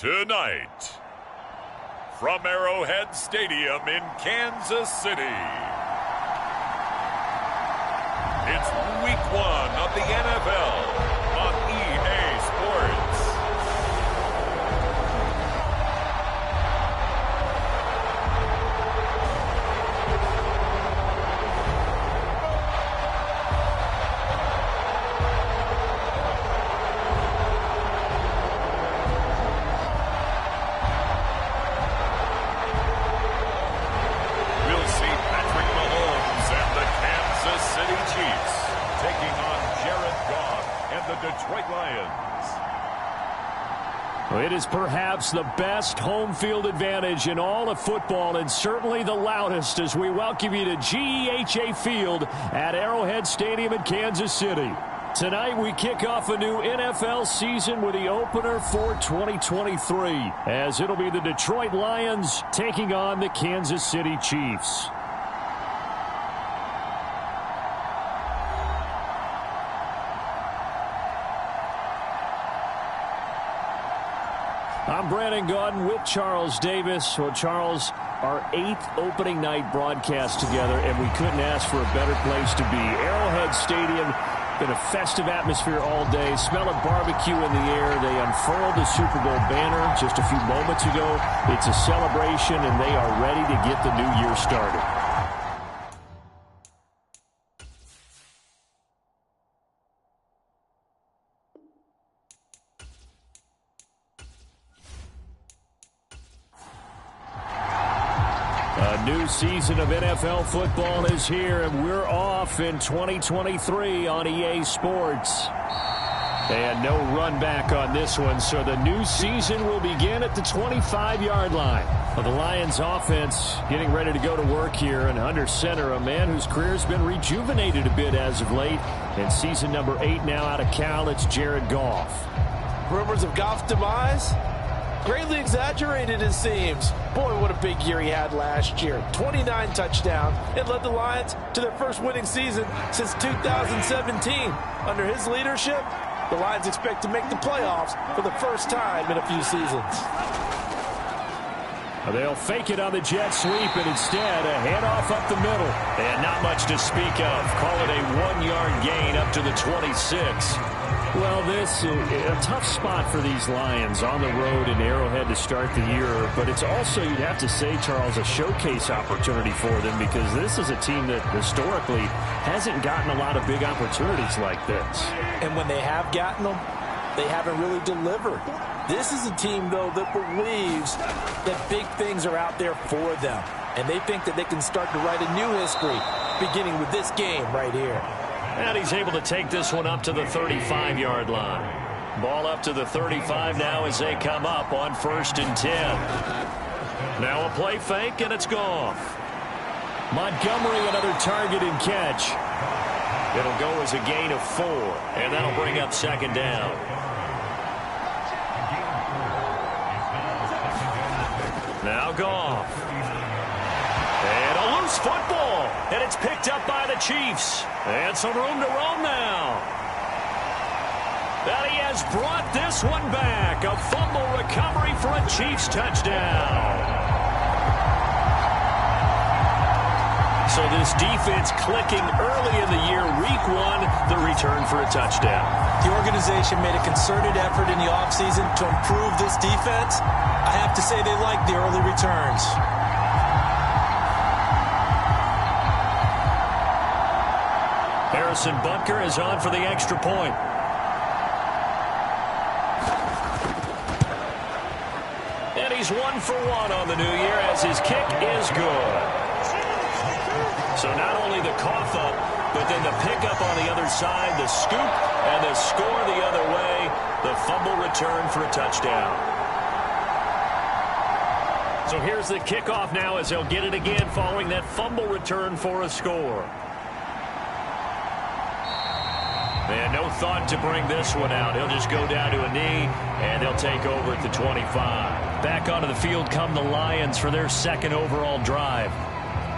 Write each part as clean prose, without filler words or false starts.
Tonight, from Arrowhead Stadium in Kansas City, it's Week 1 of the NFL on EA Sports. It is perhaps the best home field advantage in all of football, and certainly the loudest, as we welcome you to GEHA Field at Arrowhead Stadium in Kansas City. Tonight we kick off a new NFL season with the opener for 2023, as it'll be the Detroit Lions taking on the Kansas City Chiefs. I'm Brandon Gaudin with Charles Davis. Well, Charles, our 8th opening night broadcast together, and we couldn't ask for a better place to be. Arrowhead Stadium, been a festive atmosphere all day. Smell of barbecue in the air. They unfurled the Super Bowl banner just a few moments ago. It's a celebration, and they are ready to get the new year started. New season of NFL football is here, and we're off in 2023 on EA Sports. And no run back on this one, so the new season will begin at the 25-yard line. Well, the Lions offense getting ready to go to work here, and under center, a man whose career has been rejuvenated a bit as of late. In season number 8 now out of Cal, it's Jared Goff. Rumors of Goff's demise? Greatly exaggerated, it seems. Boy, what a big year he had last year. 29 touchdowns. It led the Lions to their first winning season since 2017. Under his leadership, the Lions expect to make the playoffs for the first time in a few seasons. They'll fake it on the jet sweep, and instead a handoff up the middle. And not much to speak of. Call it a 1-yard gain up to the 26. Well, this is a tough spot for these Lions on the road in Arrowhead to start the year. But it's also, you'd have to say, Charles, a showcase opportunity for them, because this is a team that historically hasn't gotten a lot of big opportunities like this. And when they have gotten them, they haven't really delivered. This is a team, though, that believes that big things are out there for them. And they think that they can start to write a new history, beginning with this game right here. And he's able to take this one up to the 35-yard line. Ball up to the 35 now as they come up on 1st and 10. Now a play fake, and it's Goff. Montgomery, another target and catch. It'll go as a gain of 4, and that'll bring up 2nd down. Now Goff. And a loose football. And it's picked up by the Chiefs. And some room to roam now. And he has brought this one back. A fumble recovery for a Chiefs touchdown. So this defense clicking early in the year. Week 1, the return for a touchdown. The organization made a concerted effort in the offseason to improve this defense. I have to say they like the early returns. Harrison Butker is on for the extra point. And he's 1 for 1 on the new year as his kick is good. So not only the cough up, but then the pickup on the other side, the scoop, and the score the other way, the fumble return for a touchdown. So here's the kickoff now as they'll get it again following that fumble return for a score. And no thought to bring this one out. He'll just go down to a knee, and they'll take over at the 25. Back onto the field come the Lions for their 2nd overall drive.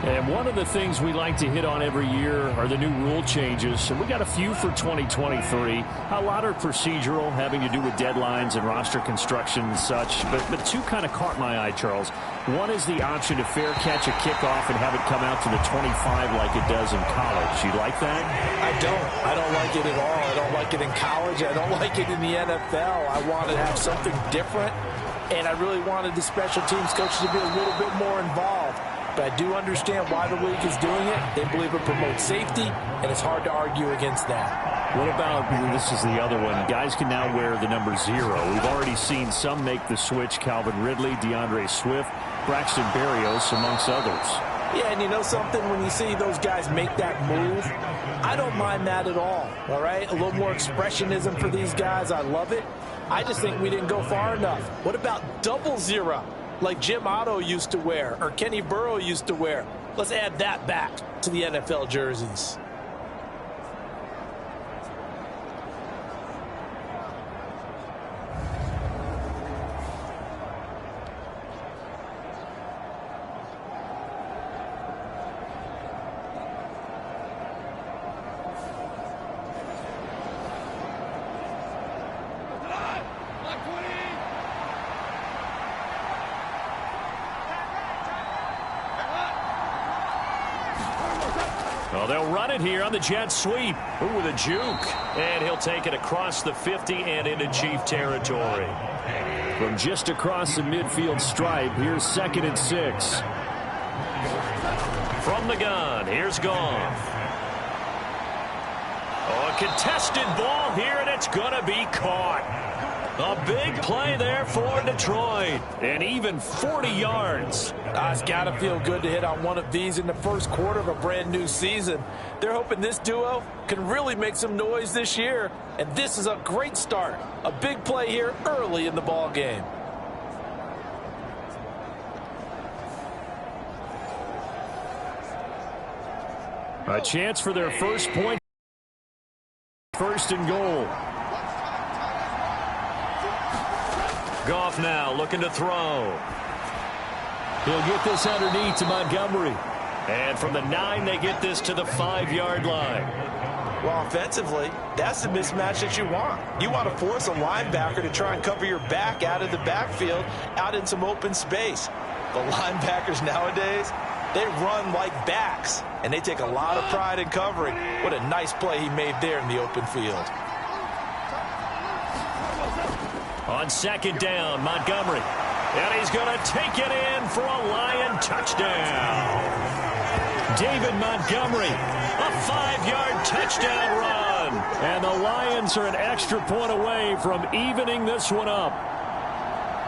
And one of the things we like to hit on every year are the new rule changes. And we got a few for 2023. A lot are procedural, having to do with deadlines and roster construction and such. But two kind of caught my eye, Charles. One is the option to fair catch a kickoff and have it come out to the 25 like it does in college. You like that? I don't like it at all. I don't like it in college. I don't like it in the NFL. I want to have something different. And I really wanted the special teams coaches to be a little bit more involved. But I do understand why the league is doing it. They believe it promotes safety, and it's hard to argue against that. What about, this is the other one, guys can now wear the number 0. We've already seen some make the switch, Calvin Ridley, DeAndre Swift, Braxton Berrios, amongst others. Yeah, and you know something? When you see those guys make that move, I don't mind that at all right? A little more expressionism for these guys. I love it. I just think we didn't go far enough. What about double 0? Like Jim Otto used to wear or Kenny Burrow used to wear. Let's add that back to the NFL jerseys. Well, they'll run it here on the jet sweep. Ooh, with a juke. And he'll take it across the 50 and into Chief territory. From just across the midfield stripe, here's 2nd and 6. From the gun, here's Goff. Oh, a contested ball here, and it's going to be caught. A big play there for Detroit. And even 40 yards. It's got to feel good to hit on one of these in the first quarter of a brand new season. They're hoping this duo can really make some noise this year. And this is a great start. A big play here early in the ball game. A chance for their first point. 1st and goal. Goff now looking to throw. He'll get this underneath to Montgomery. And from the 9, they get this to the 5-yard line. Well, offensively, that's the mismatch that you want. You want to force a linebacker to try and cover your back out of the backfield, out in some open space. The linebackers nowadays, they run like backs, and they take a lot of pride in covering. What a nice play he made there in the open field. On 2nd down, Montgomery. And he's going to take it in for a Lion touchdown. David Montgomery, a 5-yard touchdown run. And the Lions are an extra point away from evening this one up.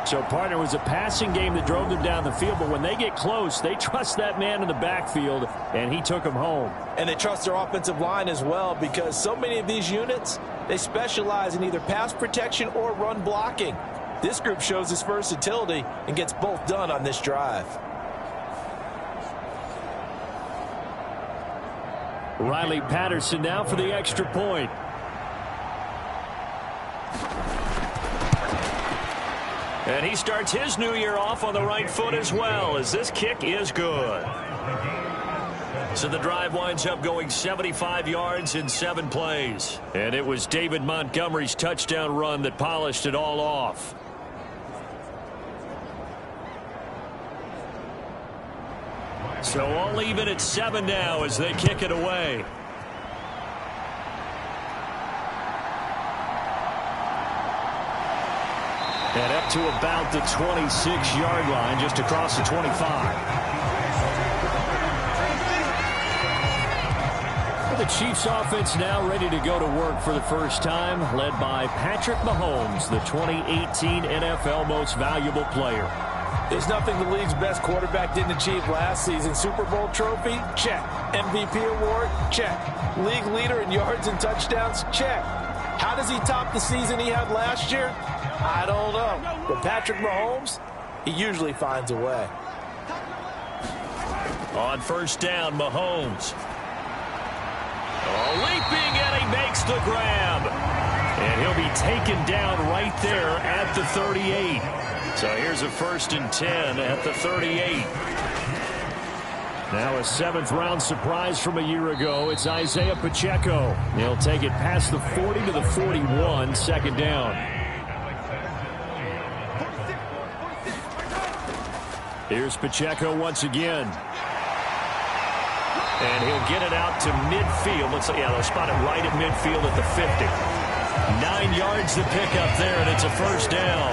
So, partner, it was a passing game that drove them down the field, but when they get close, they trust that man in the backfield, and he took them home. And they trust their offensive line as well, because so many of these units, they specialize in either pass protection or run blocking. This group shows its versatility and gets both done on this drive. Riley Patterson now for the extra point. And he starts his new year off on the right foot as well, as this kick is good. So the drive winds up going 75 yards in 7 plays. And it was David Montgomery's touchdown run that polished it all off. So all even at 7 now as they kick it away. And up to about the 26-yard line, just across the 25. The Chiefs offense now ready to go to work for the first time, led by Patrick Mahomes, the 2018 NFL Most Valuable Player. There's nothing the league's best quarterback didn't achieve last season. Super Bowl trophy? Check. MVP award? Check. League leader in yards and touchdowns? Check. How does he top the season he had last year? I don't know. But Patrick Mahomes, he usually finds a way. On 1st down, Mahomes. Leaping, and he makes the grab. And he'll be taken down right there at the 38. So here's a 1st and 10 at the 38. Now a 7th-round surprise from a year ago. It's Isaiah Pacheco. He'll take it past the 40 to the 41, 2nd down. Here's Pacheco once again. And he'll get it out to midfield. Looks like, yeah, they'll spot it right at midfield at the 50. 9 yards to pick up there, and it's a 1st down.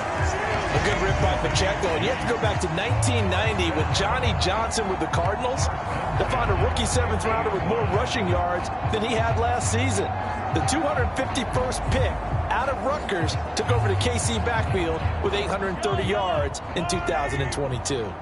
A good rip by Pacheco. And you have to go back to 1990 with Johnny Johnson with the Cardinals to find a rookie 7th rounder with more rushing yards than he had last season. The 251st pick out of Rutgers took over the KC backfield with 830 yards in 2022.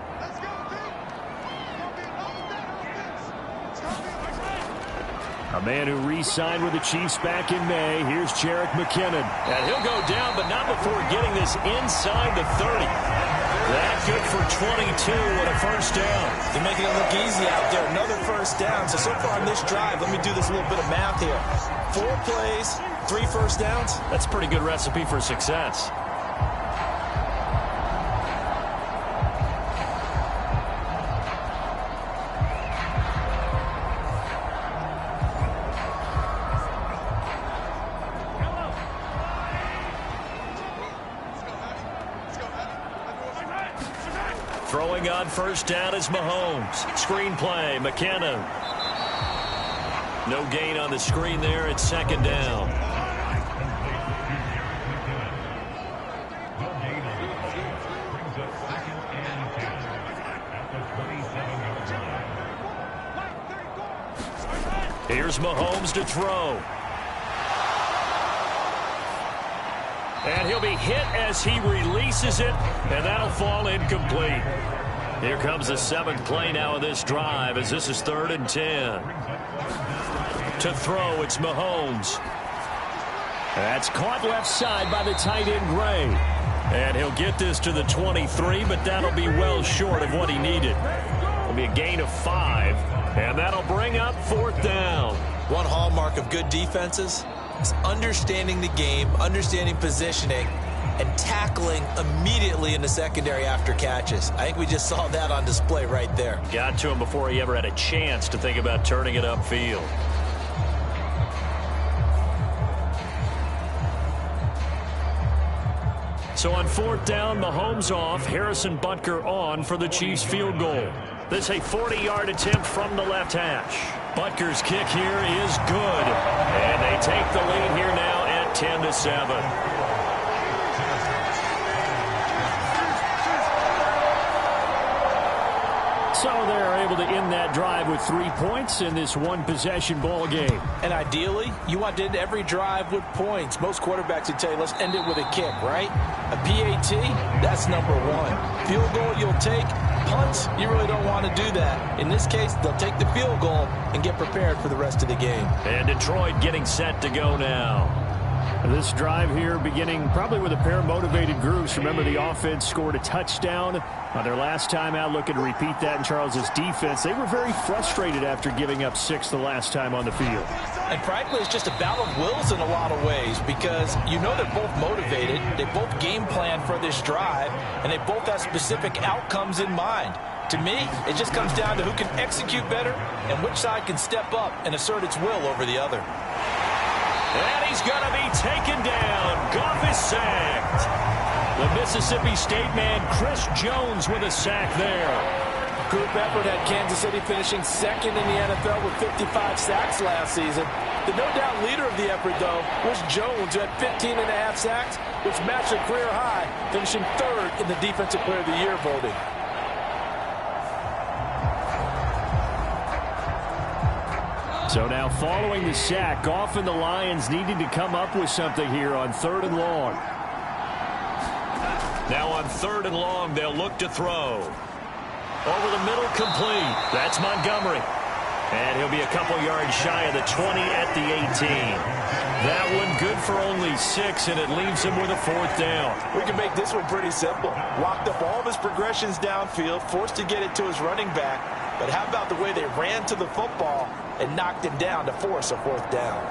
A man who re-signed with the Chiefs back in May. Here's Jerick McKinnon. And he'll go down, but not before getting this inside the 30. That good for 22 and a 1st down. They're making it look easy out there. Another 1st down. So far on this drive, let me do this little bit of math here. 4 plays, 3 1st downs. That's a pretty good recipe for success. Throwing on 1st down is Mahomes. Screen play, McKinnon. No gain on the screen there. It's 2nd down. Here's Mahomes to throw. And he'll be hit as he releases it, and that'll fall incomplete. Here comes the 7th play now of this drive as this is 3rd and 10. To throw, it's Mahomes. That's caught left side by the tight end, Gray. And he'll get this to the 23, but that'll be well short of what he needed. It'll be a gain of 5, and that'll bring up 4th down. One hallmark of good defenses is understanding the game, understanding positioning, and tackling immediately in the secondary after catches. I think we just saw that on display right there. Got to him before he ever had a chance to think about turning it upfield. So on 4th down, Mahomes off, Harrison Butker on for the Chiefs field goal. This a 40-yard attempt from the left hash. Butker's kick here is good. And they take the lead here now at 10-7. So they're able to end that drive with 3 points in this one-possession ball game. And ideally, you want to end every drive with points. Most quarterbacks would tell you, let's end it with a kick, right? A PAT, that's number 1. Field goal you'll take. Punts, you really don't want to do that. In this case, they'll take the field goal and get prepared for the rest of the game. And Detroit getting set to go now. This drive here beginning probably with a pair of motivated groups. Remember, the offense scored a touchdown on their last time out. Looking to repeat that in Charles's defense. They were very frustrated after giving up 6 the last time on the field. And frankly, it's just a battle of wills in a lot of ways because you know they're both motivated. They both game plan for this drive, and they both have specific outcomes in mind. To me, it just comes down to who can execute better and which side can step up and assert its will over the other. And he's going to be taken down. Goff is sacked. The Mississippi State man, Chris Jones, with a sack there. Group effort had Kansas City finishing 2nd in the NFL with 55 sacks last season. The no-doubt leader of the effort, though, was Jones, who had 15 and a half sacks, which matched a career high, finishing 3rd in the Defensive Player of the Year voting. So now following the sack, Goff and the Lions needing to come up with something here on 3rd and long. Now on 3rd and long, they'll look to throw. Over the middle, complete. That's Montgomery. And he'll be a couple yards shy of the 20 at the 18. That one good for only 6, and it leaves him with a 4th down. We can make this one pretty simple. Locked up all of his progressions downfield, forced to get it to his running back. But how about the way they ran to the football and knocked him down to force a 4th down?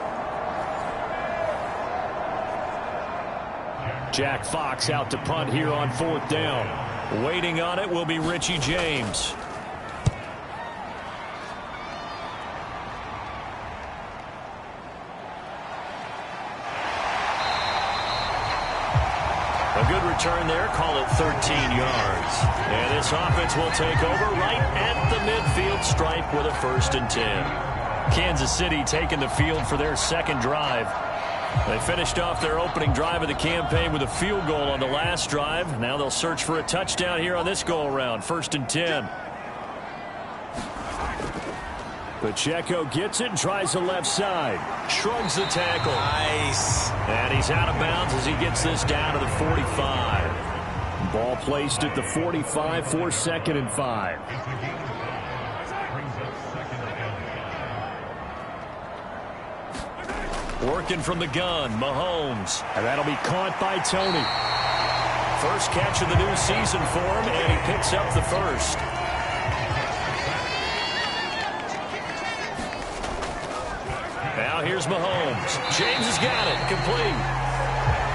Jack Fox out to punt here on 4th down. Waiting on it will be Richie James. return there, call it 13 yards. And this offense will take over right at the midfield stripe with a 1st and 10. Kansas City taking the field for their second drive. They finished off their opening drive of the campaign with a field goal on the last drive. Now they'll search for a touchdown here on this go-around. 1st and 10. Pacheco gets it and tries the left side. Shrugs the tackle. Nice. And he's out of bounds as he gets this down to the 45. Ball placed at the 45 for 2nd and 5. Working from the gun, Mahomes. And that'll be caught by Tony. First catch of the new season for him, and he picks up the first. Now here's Mahomes. James has got it. Complete.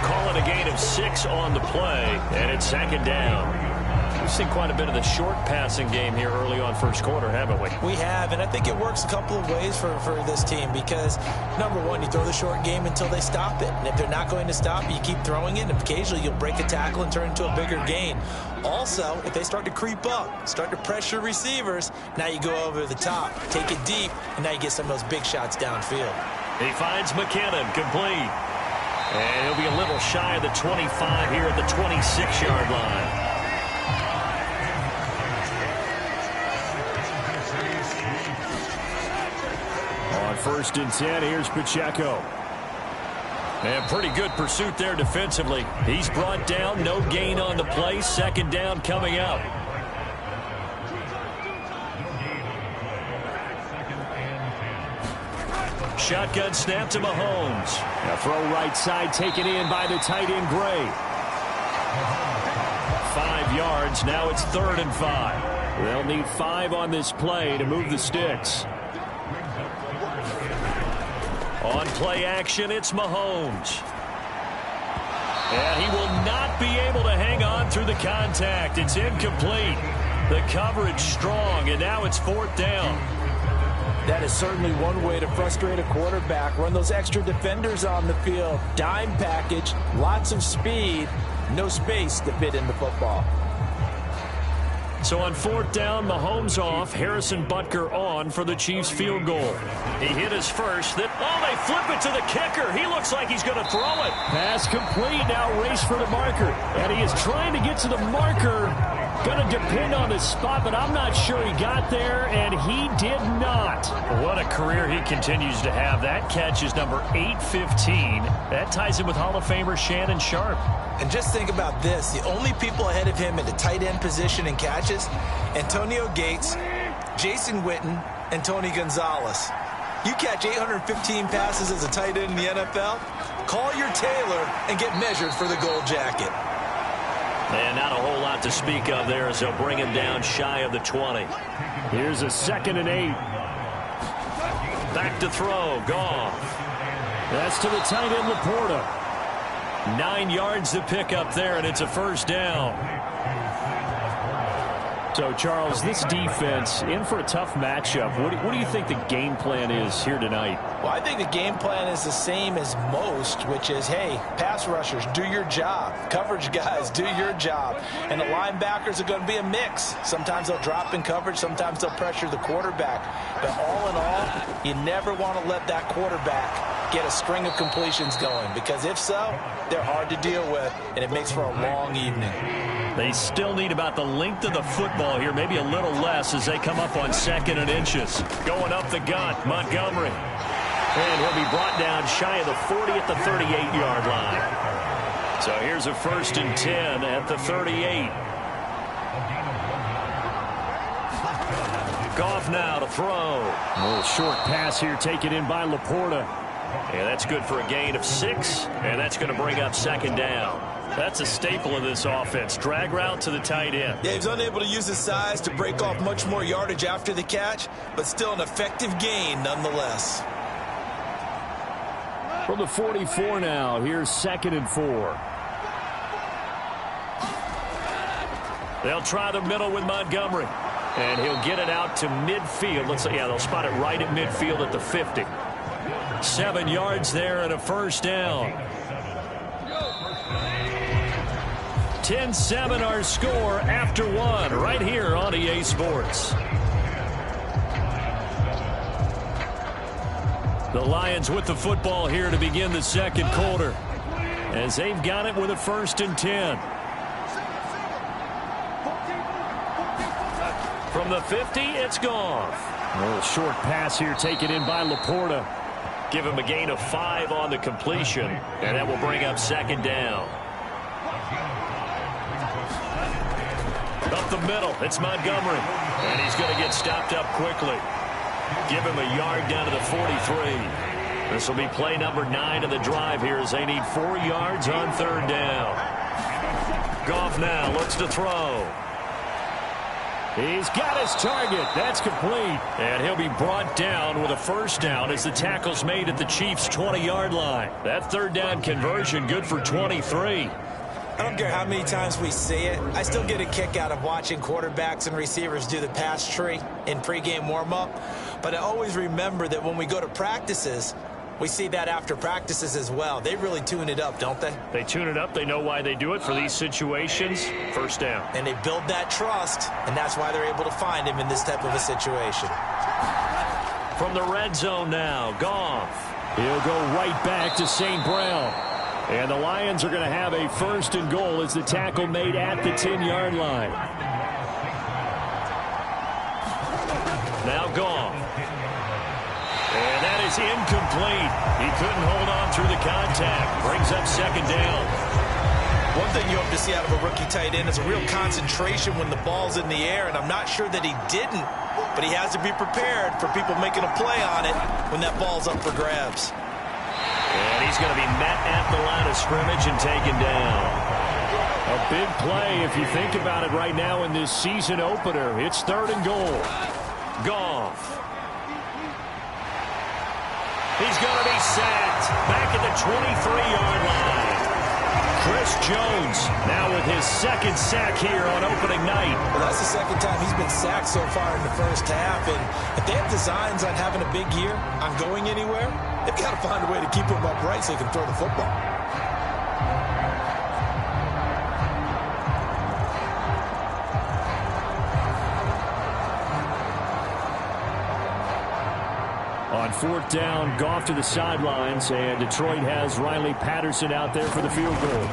Call it a gain of 6 on the play, and it's 2nd down. We've seen quite a bit of the short passing game here early on first quarter, haven't we? We have, and I think it works a couple of ways for this team because, number one, you throw the short game until they stop it. And if they're not going to stop it, you keep throwing it, and occasionally you'll break a tackle and turn it into a bigger gain. Also, if they start to creep up, start to pressure receivers, now you go over the top, take it deep, and now you get some of those big shots downfield. He finds McKinnon, complete. And he'll be a little shy of the 25 here at the 26-yard line. On 1st and 10, here's Pacheco. And pretty good pursuit there defensively. He's brought down, no gain on the play. 2nd down coming up. Shotgun snap to Mahomes. A throw right side taken in by the tight end Gray. 5 yards. Now it's 3rd and 5. They'll need 5 on this play to move the sticks. On play action, it's Mahomes. And he will not be able to hang on through the contact. It's incomplete. The coverage strong, and now it's 4th down. That is certainly one way to frustrate a quarterback. Run those extra defenders on the field. Dime package, lots of speed, no space to fit in the football. So on 4th down, Mahomes off, Harrison Butker on for the Chiefs field goal. He hit his first. They flip it to the kicker. He looks like he's going to throw it. Pass complete. Now race for the marker. And he is trying to get to the marker. Going to depend on his spot, but I'm not sure he got there, and he did not. What a career he continues to have. That catch is number 815. That ties him with Hall of Famer Shannon Sharp. And just think about this. The only people ahead of him in the tight end position and catches, Antonio Gates, Jason Witten, and Tony Gonzalez. You catch 815 passes as a tight end in the NFL, call your tailor and get measured for the gold jacket. And not a whole lot to speak of there as they'll bring him down shy of the 20. Here's a 2nd and 8. Back to throw. Goff. That's to the tight end, Laporta. 9 yards to pick up there, and it's a 1st down. So, Charles, this defense in for a tough matchup. What do you think the game plan is here tonight? Well, I think the game plan is the same as most, which is, hey, pass rushers, do your job. Coverage guys, do your job. And the linebackers are going to be a mix. Sometimes they'll drop in coverage. Sometimes they'll pressure the quarterback. But all in all, you never want to let that quarterback get a string of completions going, because if so, they're hard to deal with, and it makes for a long evening. They still need about the length of the football here, maybe a little less as they come up on 2nd and inches. Going up the gut, Montgomery. And he'll be brought down shy of the 40 at the 38-yard line. So here's a 1st and 10 at the 38. Goff now to throw. A little short pass here taken in by Laporta. Yeah, that's good for a gain of 6, and that's going to bring up 2nd down. That's a staple of this offense. Drag route to the tight end. Yeah, he's unable to use his size to break off much more yardage after the catch, but still an effective gain nonetheless. From the 44 now, here's 2nd and 4. They'll try the middle with Montgomery. And he'll get it out to midfield. Let's say, yeah, they'll spot it right at midfield at the 50. 7 yards there and a 1st down. 10-7 our score after one right here on EA Sports. The Lions with the football here to begin the second quarter, as they've got it with a 1st and 10. From the 50, it's gone. A little short pass here taken in by Laporta. Give him a gain of 5 on the completion, and that will bring up 2nd down. Up the middle, it's Montgomery, and he's going to get stopped up quickly. Give him a yard down to the 43. This will be play number 9 of the drive here as they need 4 yards on 3rd down. Goff now looks to throw. He's got his target. That's complete. And he'll be brought down with a 1st down as the tackle's made at the Chiefs' 20-yard line. That 3rd down conversion good for 23. I don't care how many times we see it. I still get a kick out of watching quarterbacks and receivers do the pass tree in pregame warm-up. But I always remember that when we go to practices, we see that after practices as well. They really tune it up, don't they? They tune it up. They know why they do it for these situations. 1st down. And they build that trust, and that's why they're able to find him in this type of a situation. From the red zone now, Goff. He'll go right back to St. Brown. And the Lions are going to have a 1st and goal as the tackle made at the 10-yard line. Now Goff. And that is incomplete. He couldn't hold on through the contact. Brings up 2nd down. One thing you hope to see out of a rookie tight end is a real concentration when the ball's in the air, and I'm not sure that he didn't, but he has to be prepared for people making a play on it when that ball's up for grabs. And he's going to be met at the line of scrimmage and taken down. A big play if you think about it right now in this season opener. It's 3rd and goal. Goff. He's going to be sacked back at the 23-yard line. Chris Jones now with his 2nd sack here on opening night. Well, that's the 2nd time he's been sacked so far in the 1st half. And if they have designs on having a big year, on going anywhere, they've got to find a way to keep him upright so he can throw the football. On 4th down, Goff to the sidelines, and Detroit has Riley Patterson out there for the field goal.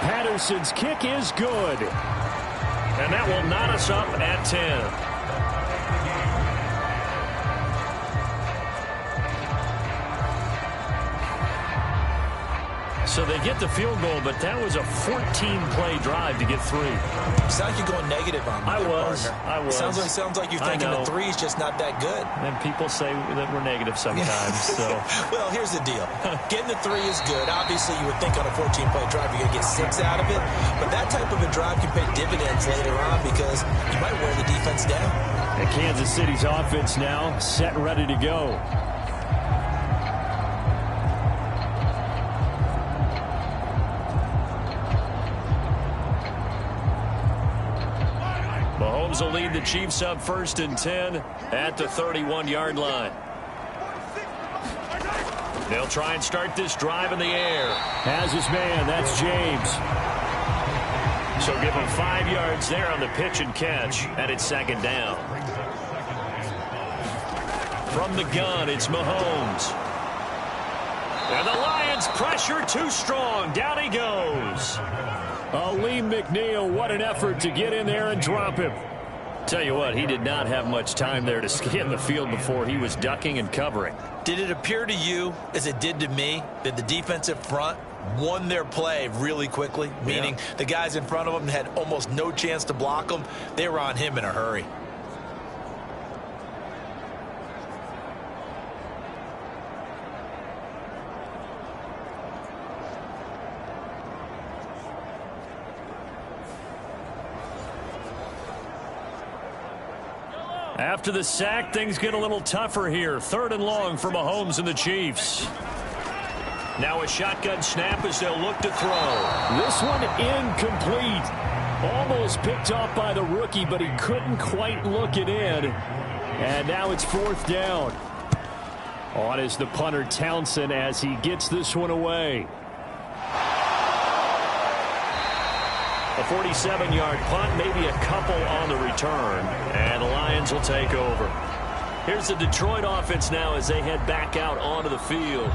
Patterson's kick is good. And that will knot us up at 10. So they get the field goal, but that was a 14-play drive to get 3. Sounds like you're going negative on me. I was. Sounds like you're thinking the 3 is just not that good. And people say that we're negative sometimes. So. Well, here's the deal. Getting the 3 is good. Obviously, you would think on a 14-play drive you're going to get 6 out of it. But that type of a drive can pay dividends later on because you might wear the defense down. And Kansas City's offense now set and ready to go. Mahomes will lead the Chiefs up 1st and 10 at the 31-yard line. They'll try and start this drive in the air. Has his man. That's James. So give him 5 yards there on the pitch and catch, and it's 2nd down. From the gun, it's Mahomes. And the Lions pressure too strong. Down he goes. Aleem McNeil, what an effort to get in there and drop him. Tell you what, he did not have much time there to scan the field before he was ducking and covering. Did it appear to you, as it did to me, that the defensive front won their play really quickly? Meaning the guys in front of them had almost no chance to block them. They were on him in a hurry. After the sack, things get a little tougher here. 3rd and long for Mahomes and the Chiefs. Now a shotgun snap as they'll look to throw. This one incomplete. Almost picked off by the rookie, but he couldn't quite look it in. And now it's 4th down. On is the punter Townsend as he gets this one away. A 47-yard punt, maybe a couple on the return, and the Lions will take over. Here's the Detroit offense now as they head back out onto the field.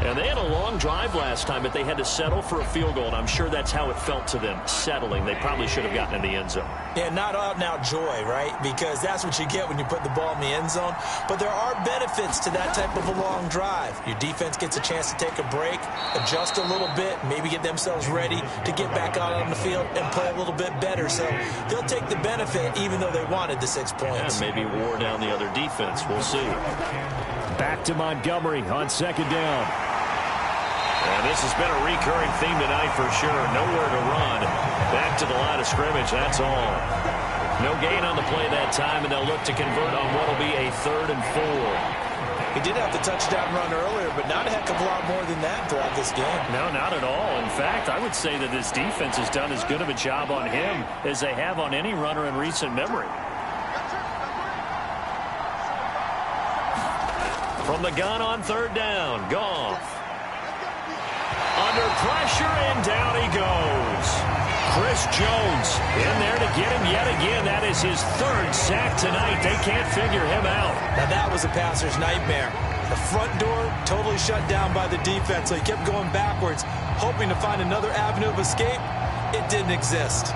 And they had a long drive last time, but they had to settle for a field goal, and I'm sure that's how it felt to them, settling. They probably should have gotten in the end zone. Yeah, not out-and-out joy, right? Because that's what you get when you put the ball in the end zone. But there are benefits to that type of a long drive. Your defense gets a chance to take a break, adjust a little bit, maybe get themselves ready to get back out on the field and play a little bit better. So they'll take the benefit even though they wanted the 6 points. Yeah, maybe wore down the other defense. We'll see. Back to Montgomery on second down. And this has been a recurring theme tonight for sure. Nowhere to run. Back to the line of scrimmage, that's all. No gain on the play that time, and they'll look to convert on what will be a 3rd and 4. He did have the touchdown run earlier, but not a heck of a lot more than that throughout this game. No, not at all. In fact, I would say that this defense has done as good of a job on him as they have on any runner in recent memory. From the gun on 3rd down, Goff. Under pressure, and down he goes. Chris Jones in there to get him yet again. That is his 3rd sack tonight. They can't figure him out. Now that was a passer's nightmare. The front door totally shut down by the defense, so he kept going backwards, hoping to find another avenue of escape. It didn't exist.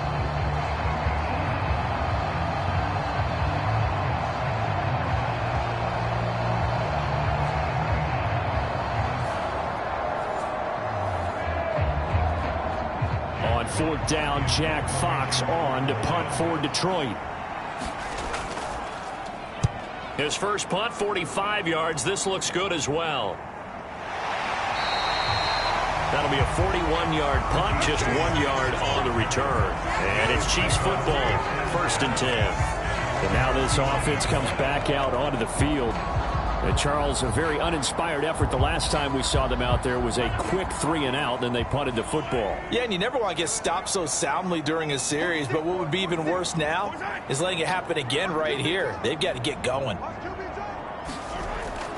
On 4th down, Jack Fox on to punt for Detroit. His first punt, 45 yards. This looks good as well. That'll be a 41-yard punt, just 1 yard on the return. And it's Chiefs football, 1st and 10. And now this offense comes back out onto the field. And Charles, a very uninspired effort. The last time we saw them out there was a quick 3-and-out, then they punted the football. Yeah, and you never want to get stopped so soundly during a series, but what would be even worse now is letting it happen again right here. They've got to get going.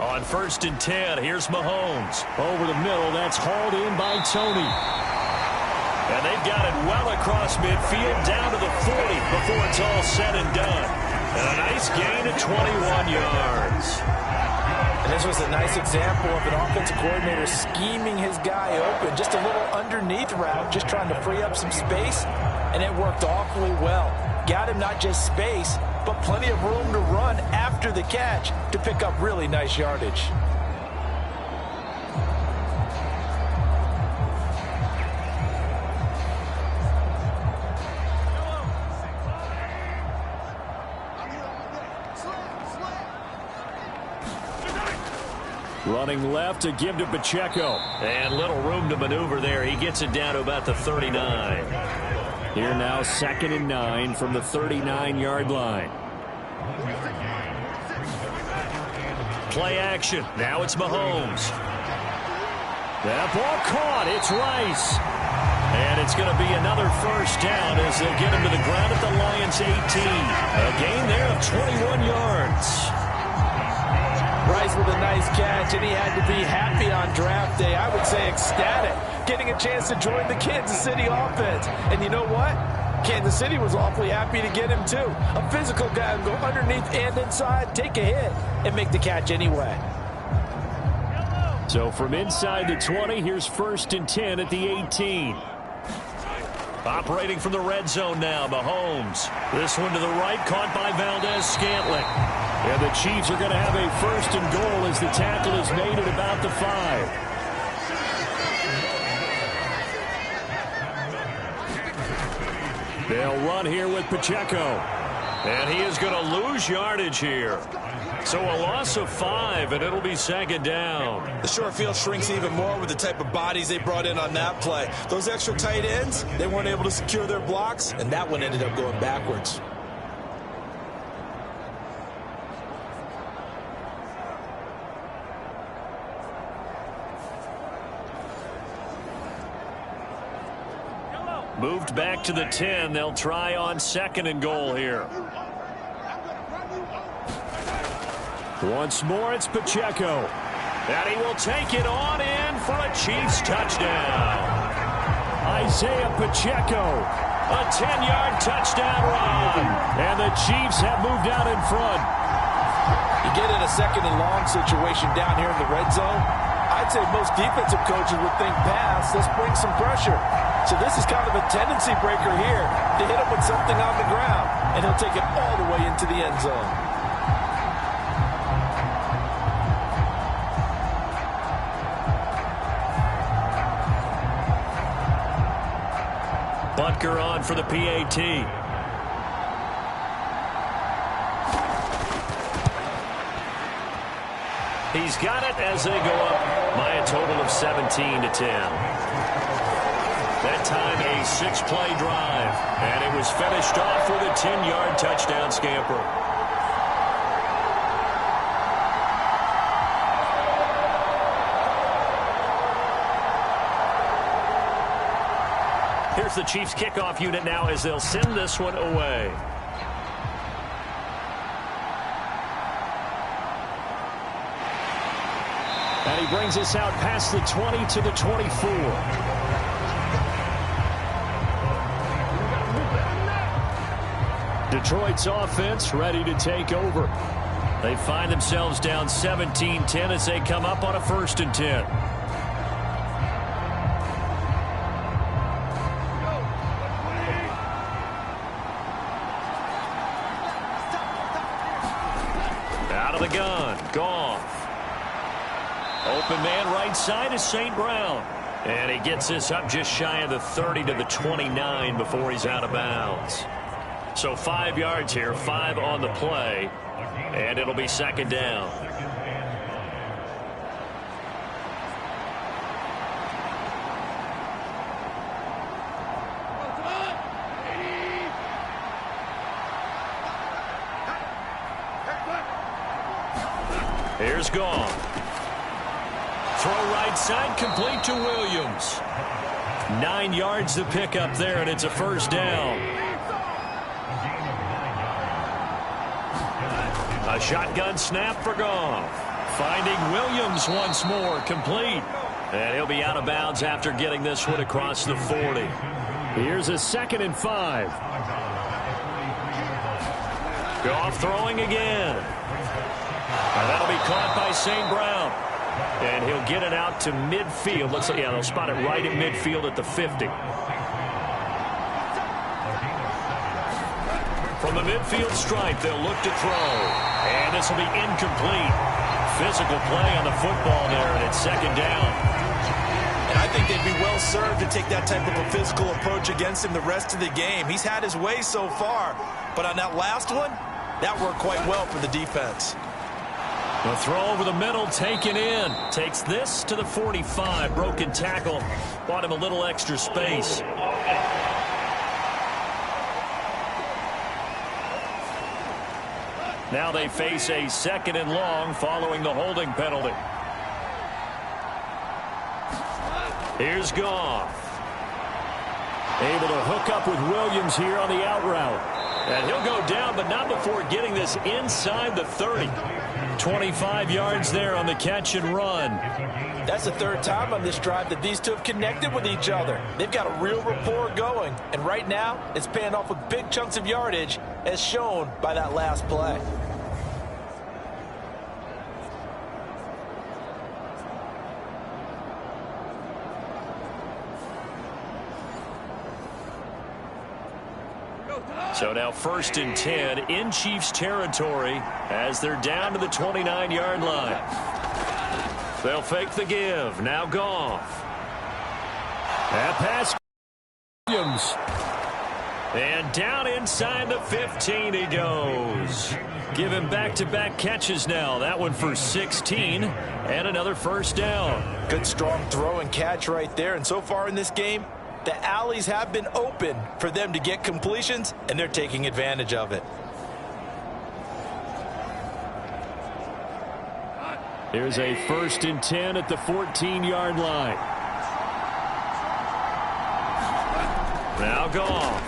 On 1st and 10, here's Mahomes. Over the middle, that's hauled in by Tony. And they've got it well across midfield, down to the 40 before it's all said and done. And a nice gain of 21 yards. And this was a nice example of an offensive coordinator scheming his guy open. Just a little underneath route, just trying to free up some space, and it worked awfully well. Got him not just space, but plenty of room to run after the catch to pick up really nice yardage. Running left to give to Pacheco. And little room to maneuver there. He gets it down to about the 39. Here now 2nd and 9 from the 39-yard line. Play action. Now it's Mahomes. That ball caught. It's Rice. And it's going to be another 1st down as they'll get him to the ground at the Lions' 18. A gain there of 21 yards. Rice with a nice catch, and he had to be happy on draft day. I would say ecstatic, getting a chance to join the Kansas City offense. And you know what? Kansas City was awfully happy to get him, too. A physical guy who go underneath and inside, take a hit, and make the catch anyway. So from inside the 20, here's 1st and 10 at the 18. Operating from the red zone now, Mahomes. This one to the right, caught by Valdez-Scantling. And the Chiefs are going to have a 1st and goal as the tackle is made at about the 5. They'll run here with Pacheco. And he is going to lose yardage here. So a loss of 5, and it'll be 2nd down. The short field shrinks even more with the type of bodies they brought in on that play. Those extra tight ends, they weren't able to secure their blocks, and that one ended up going backwards. Moved back to the 10. They'll try on 2nd and goal here. Once more, it's Pacheco. And he will take it on in for a Chiefs touchdown. Isaiah Pacheco A 10-yard touchdown run. And the Chiefs have moved out in front. You get in a second and long situation down here in the red zone, I'd say most defensive coaches would think pass, let's bring some pressure. So this is kind of a tendency breaker here to hit him with something on the ground, and he'll take it all the way into the end zone. Butker on for the PAT. He's got it as they go up by a total of 17-10. That time a 6-play drive, and it was finished off with a 10-yard touchdown scamper. Here's the Chiefs kickoff unit now as they'll send this one away. And he brings us out past the 20 to the 24. Detroit's offense ready to take over. They find themselves down 17-10 as they come up on a 1st and 10. Out of the gun, Goff. Open man right side is St. Brown. And he gets this up just shy of the 30 to the 29 before he's out of bounds. So 5 yards here, 5 on the play, and it'll be 2nd down. Here's Goff. Throw right side, complete to Williams. 9 yards to pick up there, and it's a 1st down. A shotgun snap for Goff. Finding Williams once more, complete. And he'll be out of bounds after getting this one across the 40. Here's a 2nd and 5. Goff throwing again. And that'll be caught by St. Brown. And he'll get it out to midfield. Looks like, yeah, they'll spot it right at midfield at the 50. From the midfield stripe, they'll look to throw. And this will be incomplete. Physical play on the football there, and it's 2nd down. And I think they'd be well served to take that type of a physical approach against him the rest of the game. He's had his way so far, but on that last one, that worked quite well for the defense. The throw over the middle, taken in. Takes this to the 45. Broken tackle. Bought him a little extra space. Now they face a 2nd and long following the holding penalty. Here's Goff. Able to hook up with Williams here on the out route. And he'll go down, but not before getting this inside the 30. 25 yards there on the catch and run. That's the 3rd time on this drive that these two have connected with each other. They've got a real rapport going, and right now it's paying off with big chunks of yardage as shown by that last play. So now 1st and 10 in Chiefs territory as they're down to the 29-yard line. They'll fake the give. Now Goff. That pass. Williams. And down inside the 15 he goes. Give him back-to-back catches now. That one for 16 and another 1st down. Good strong throw and catch right there. And so far in this game, the alleys have been open for them to get completions, and they're taking advantage of it. Here's a 1st and 10 at the 14-yard line. Now Goff.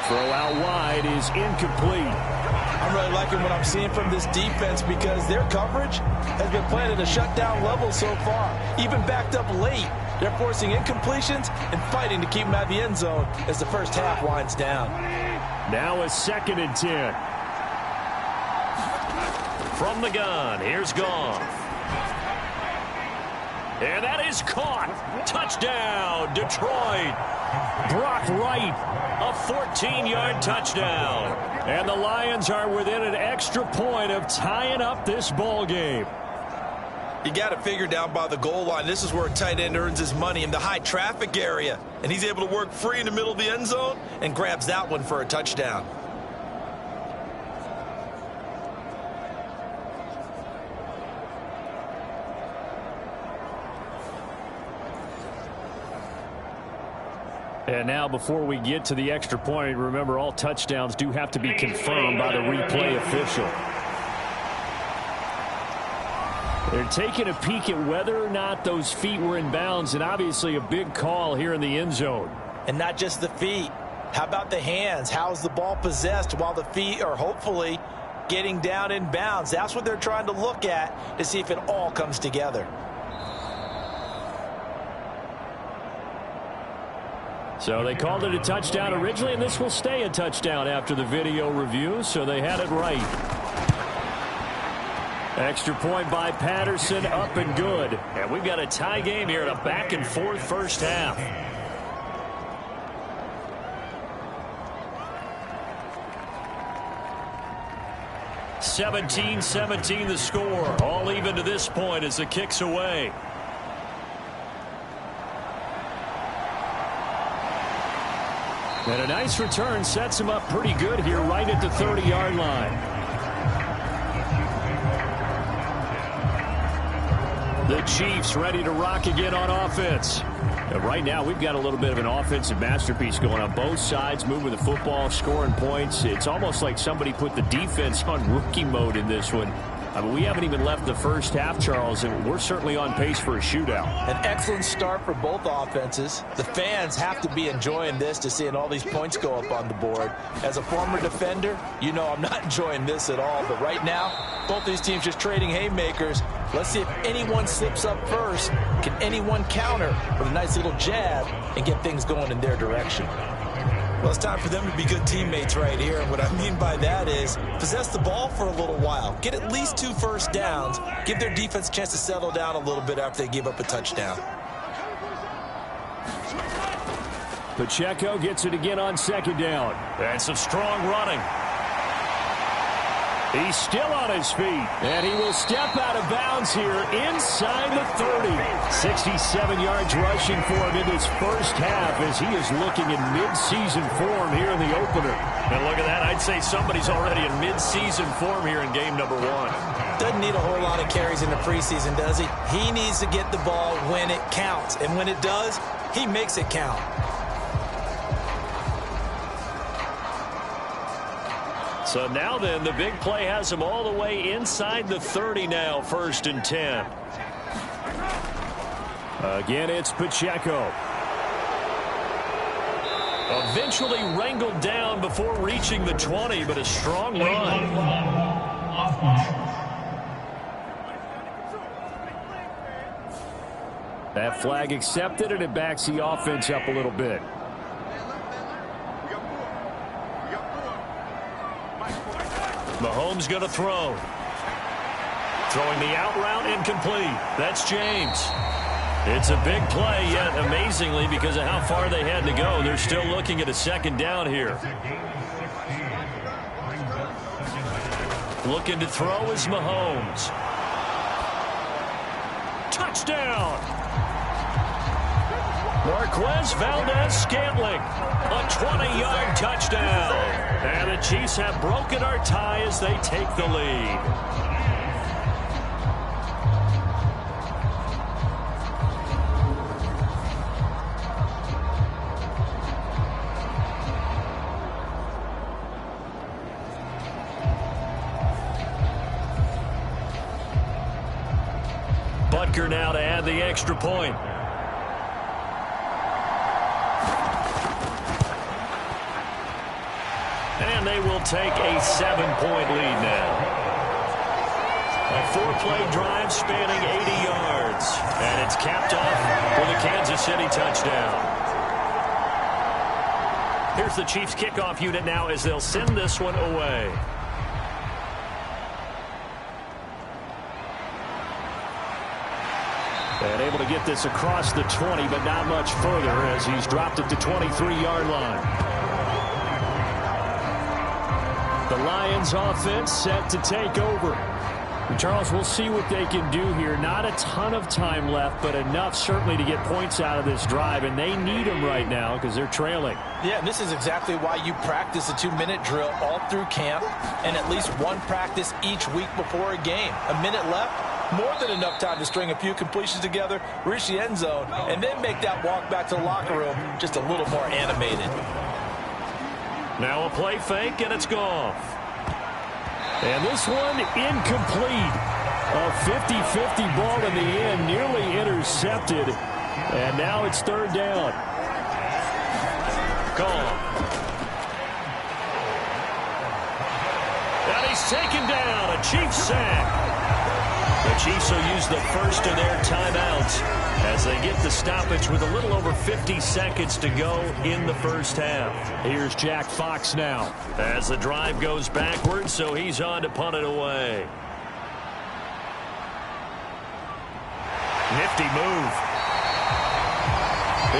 Throw out wide is incomplete. I'm really liking what I'm seeing from this defense because their coverage has been playing at a shutdown level so far. Even backed up late, They're forcing incompletions and fighting to keep them out of the end zone as the first half winds down. Now a 2nd and 10. From the gun, here's Goff. And that is caught. Touchdown, Detroit. Brock Wright. A 14-yard touchdown. And the Lions are within an extra point of tying up this ball game. You got it figured down by the goal line. This is where a tight end earns his money, in the high traffic area. And he's able to work free in the middle of the end zone and grabs that one for a touchdown. And now before we get to the extra point, remember all touchdowns do have to be confirmed by the replay official. They're taking a peek at whether or not those feet were in bounds, and obviously a big call here in the end zone. And not just the feet. How about the hands? How's the ball possessed while the feet are hopefully getting down in bounds? That's what they're trying to look at to see if it all comes together. So they called it a touchdown originally, and this will stay a touchdown after the video review, so they had it right. Extra point by Patterson, up and good. And we've got a tie game here in a back-and-forth first half. (17-17) the score. All even to this point as the kick's away. And a nice return sets him up pretty good here right at the 30-yard line. The Chiefs ready to rock again on offense. And right now we've got a little bit of an offensive masterpiece going on both sides, moving the football, scoring points. It's almost like somebody put the defense on rookie mode in this one. I mean, we haven't even left the first half, Charles, and we're certainly on pace for a shootout. An excellent start for both offenses. The fans have to be enjoying this to seeing all these points go up on the board. As a former defender, you know I'm not enjoying this at all. But right now, both these teams just trading haymakers. Let's see if anyone slips up first. Can anyone counter with a nice little jab and get things going in their direction? Well, it's time for them to be good teammates right here. And what I mean by that is possess the ball for a little while. Get at least 2 first downs. Give their defense a chance to settle down a little bit after they give up a touchdown. Pacheco gets it again on 2nd down. And some strong running. He's still on his feet, and he will step out of bounds here inside the 30. 67 yards rushing for him in this first half as he is looking in mid-season form here in the opener. And look at that. I'd say somebody's already in mid-season form here in game number 1. Doesn't need a whole lot of carries in the preseason, does he? He needs to get the ball when it counts, and when it does, he makes it count. So now then, the big play has him all the way inside the 30 now, 1st and 10. Again, it's Pacheco. Eventually wrangled down before reaching the 20, but a strong run. That flag accepted, and it backs the offense up a little bit. Mahomes going to throw. Throwing the out route incomplete. That's James. It's a big play, yet amazingly, because of how far they had to go, they're still looking at a 2nd down here. Looking to throw is Mahomes. Touchdown! Marquez Valdez-Scantling, a 20-yard touchdown. And the Chiefs have broken our tie as they take the lead. Butker now to add the extra point. And they will take a 7-point lead now. A 4-play drive spanning 80 yards. And it's capped off with a Kansas City touchdown. Here's the Chiefs kickoff unit now as they'll send this one away. And able to get this across the 20, but not much further as he's dropped it to 23-yard line. The Lions offense set to take over. Charles, we'll see what they can do here. Not a ton of time left, but enough certainly to get points out of this drive, and they need them right now because they're trailing. Yeah, and this is exactly why you practice a 2-minute drill all through camp and at least one practice each week before a game. A minute left, more than enough time to string a few completions together, reach the end zone, and then make that walk back to the locker room just a little more animated. Now a play fake, and it's gone. And this one incomplete. A 50-50 ball in the end, nearly intercepted. And now it's third down. Gone. And he's taken down. A Chiefs sack. The Chiefs will use the first of their timeouts as they get the stoppage with a little over 50 seconds to go in the first half. Here's Jack Fox now. As the drive goes backwards, so he's on to punt it away. Nifty move.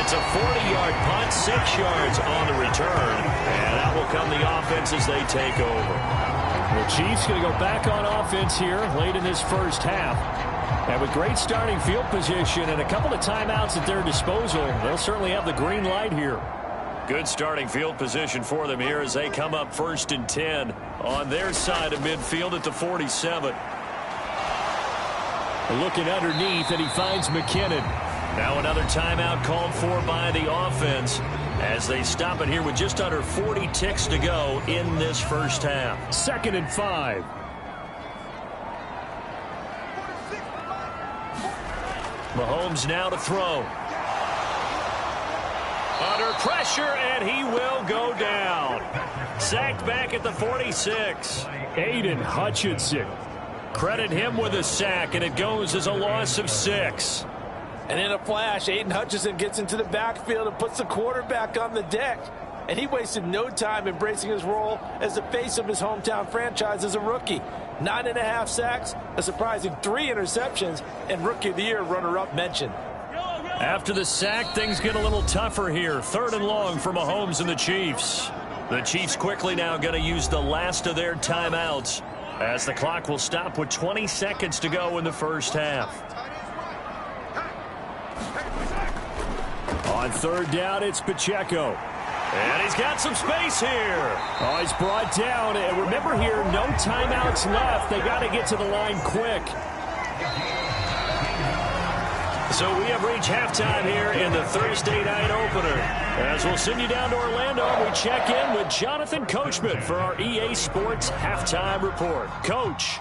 It's a 40-yard punt, 6 yards on the return. And out will come the offense as they take over. The Chiefs going to go back on offense here late in this first half. And with great starting field position and a couple of timeouts at their disposal, they'll certainly have the green light here. Good starting field position for them here as they come up 1st and 10 on their side of midfield at the 47. Looking underneath, and he finds McKinnon. Now another timeout called for by the offense as they stop it here with just under 40 ticks to go in this first half. 2nd and 5. Mahomes now to throw. Under pressure, and he will go down. Sacked back at the 46. Aiden Hutchinson. Credit him with a sack, and it goes as a loss of 6. And in a flash, Aiden Hutchinson gets into the backfield and puts the quarterback on the deck. And he wasted no time embracing his role as the face of his hometown franchise as a rookie. 9.5 sacks, a surprising 3 interceptions, and Rookie of the Year runner-up mentioned. After the sack, things get a little tougher here. 3rd and long for Mahomes and the Chiefs. The Chiefs quickly now going to use the last of their timeouts as the clock will stop with 20 seconds to go in the first half. On 3rd down, it's Pacheco. And he's got some space here. Oh, he's brought down. And remember here, no timeouts left. They got to get to the line quick. So we have reached halftime here in the Thursday night opener. As we'll send you down to Orlando, we check in with Jonathan Coachman for our EA Sports Halftime Report. Coach.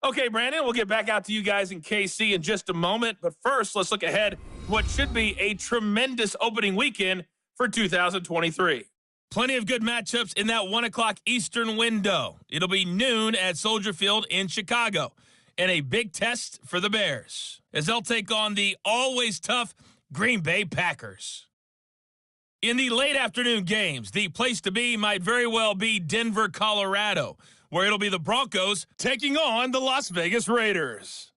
Okay, Brandon, we'll get back out to you guys in KC in just a moment. But first, let's look ahead to what should be a tremendous opening weekend for 2023. Plenty of good matchups in that 1 o'clock Eastern window. It'll be noon at Soldier Field in Chicago. And a big test for the Bears as they'll take on the always tough Green Bay Packers. In the late afternoon games, the place to be might very well be Denver, Colorado, where it'll be the Broncos taking on the Las Vegas Raiders.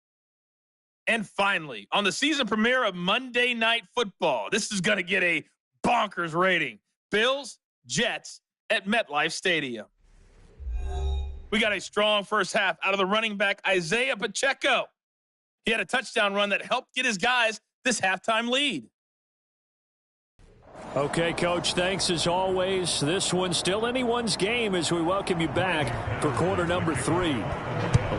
And finally, on the season premiere of Monday Night Football, this is going to get a bonkers rating. Bills, Jets at MetLife Stadium. We got a strong first half out of the running back, Isaiah Pacheco. He had a touchdown run that helped get his guys this halftime lead. Okay, Coach, thanks as always. This one's still anyone's game as we welcome you back for quarter number 3.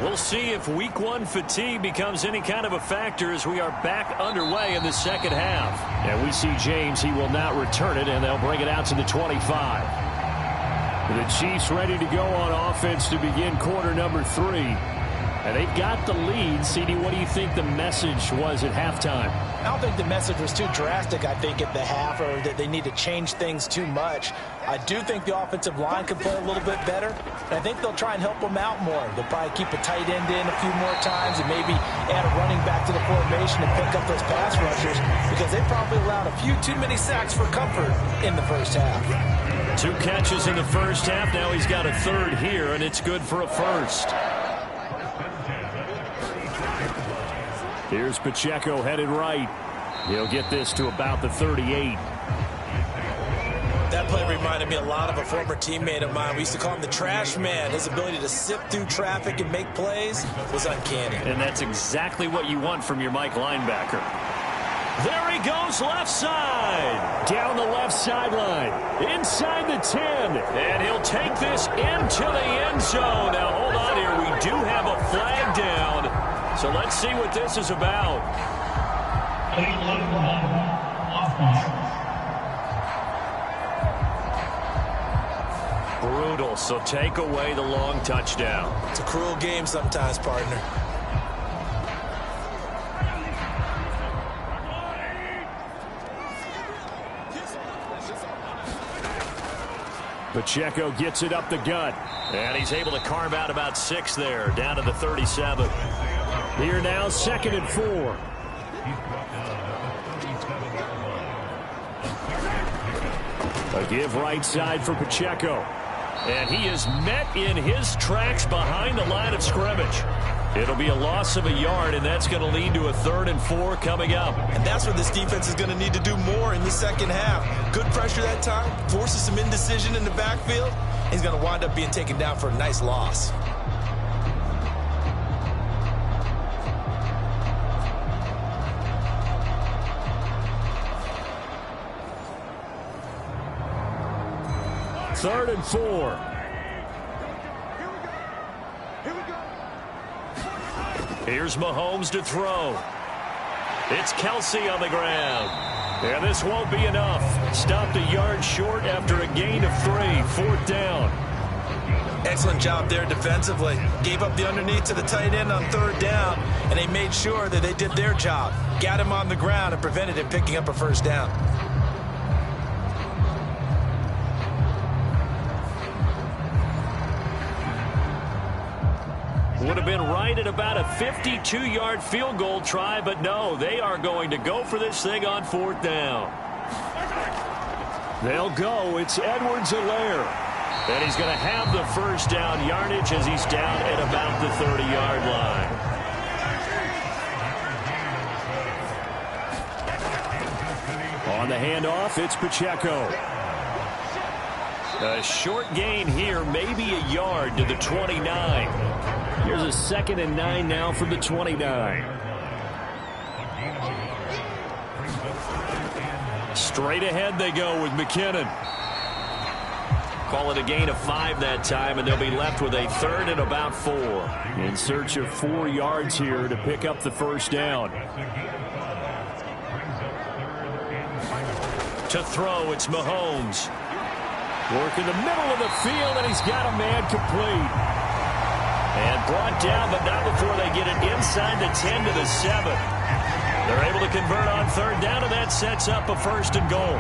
We'll see if week 1 fatigue becomes any kind of a factor as we are back underway in the second half. And we see James. He will not return it, and they'll bring it out to the 25. The Chiefs ready to go on offense to begin quarter number 3. And they've got the lead. CD, what do you think the message was at halftime? I don't think the message was too drastic, I think, at the half, or that they need to change things too much. I do think the offensive line could play a little bit better, and I think they'll try and help them out more. They'll probably keep a tight end in a few more times and maybe add a running back to the formation and pick up those pass rushers, because they probably allowed a few too many sacks for comfort in the first half. 2 catches in the first half. Now he's got a third here, and it's good for a first. Here's Pacheco headed right. He'll get this to about the 38. That play reminded me a lot of a former teammate of mine. We used to call him the trash man. His ability to sift through traffic and make plays was uncanny. And that's exactly what you want from your Mike linebacker. There he goes, left side. Down the left sideline. Inside the 10. And he'll take this into the end zone. Now, hold on here. We do have a flag down. So let's see what this is about. Brutal, so take away the long touchdown. It's a cruel game sometimes, partner. Pacheco gets it up the gut. And he's able to carve out about 6 there, down to the 37. Here now, 2nd and 4. A give right side for Pacheco. And he is met in his tracks behind the line of scrimmage. It'll be a loss of a yard, and that's going to lead to a 3rd and 4 coming up. And that's where this defense is going to need to do more in the second half. Good pressure that time, forces some indecision in the backfield. He's going to wind up being taken down for a nice loss. Third and 4. Here's Mahomes to throw. It's Kelsey on the ground. And this won't be enough. Stopped a yard short after a gain of 3. 4th down. Excellent job there defensively. Gave up the underneath to the tight end on 3rd down, and they made sure that they did their job. Got him on the ground and prevented him picking up a 1st down. Would have been right at about a 52-yard field goal try, but no, they are going to go for this thing on 4th down. They'll go. It's Edwards-Helaire. And he's going to have the 1st down yardage as he's down at about the 30-yard line. On the handoff, it's Pacheco. A short gain here, maybe a yard to the 29. Here's a 2nd and 9 now from the 29. Straight ahead they go with McKinnon. Call it a gain of 5 that time, and they'll be left with a 3rd and about 4. In search of 4 yards here to pick up the 1st down. To throw, it's Mahomes. Work in the middle of the field, and he's got a man complete. And brought down, but not before they get it inside the 10 to the 7. They're able to convert on 3rd down, and that sets up a 1st and goal.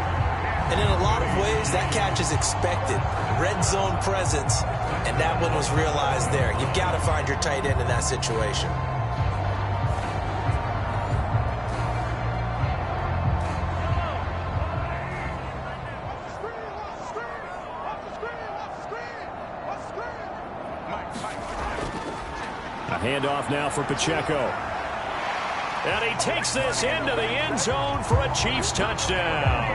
And in a lot of ways, that catch is expected. Red zone presence, and that one was realized there. You've got to find your tight end in that situation. A handoff now for Pacheco. And he takes this into the end zone for a Chiefs touchdown.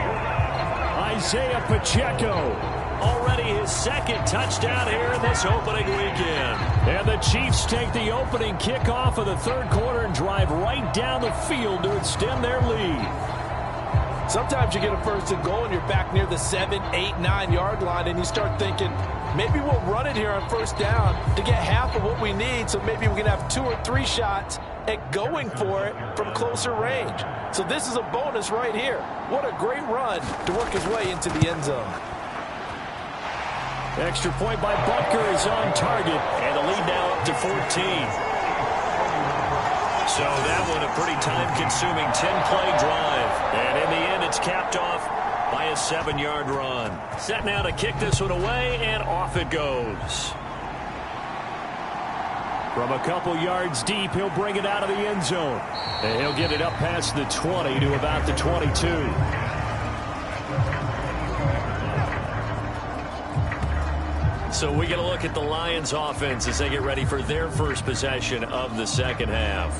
Isaiah Pacheco. Already his 2nd touchdown here in this opening weekend. And the Chiefs take the opening kickoff of the 3rd quarter and drive right down the field to extend their lead. Sometimes you get a 1st and goal and you're back near the 7, 8, 9-yard line, and you start thinking, maybe we'll run it here on 1st down to get half of what we need, so maybe we can have 2 or 3 shots at going for it from closer range. So this is a bonus right here. What a great run to work his way into the end zone. Extra point by Butker is on target. And the lead now up to 14. So that one a pretty time-consuming 10-play drive. And in the end, it's capped off by a 7-yard run. Set now to kick this one away, and off it goes. From a couple yards deep, he'll bring it out of the end zone. And he'll get it up past the 20 to about the 22. So we get a look at the Lions offense as they get ready for their first possession of the second half.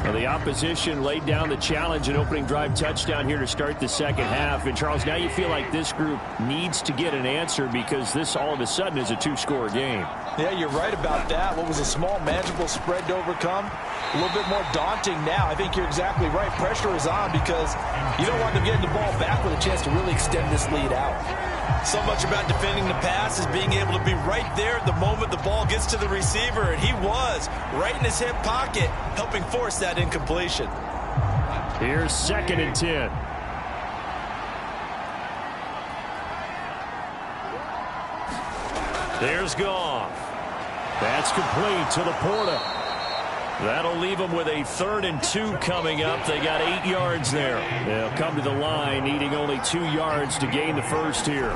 Well, the opposition laid down the challenge, an opening drive touchdown here to start the second half. And, Charles, now you feel like this group needs to get an answer because this all of a sudden is a 2-score game. Yeah, you're right about that. What was a small, manageable spread to overcome? A little bit more daunting now. I think you're exactly right. Pressure is on because you don't want them getting the ball back with a chance to really extend this lead out. So much about defending the pass is being able to be right there at the moment the ball gets to the receiver, and he was right in his hip pocket, helping force that incompletion. Here's 2nd and 10. There's Goff. That's complete to Laporta. That'll leave them with a 3rd and 2 coming up. They got 8 yards there. They'll come to the line, needing only 2 yards to gain the first here.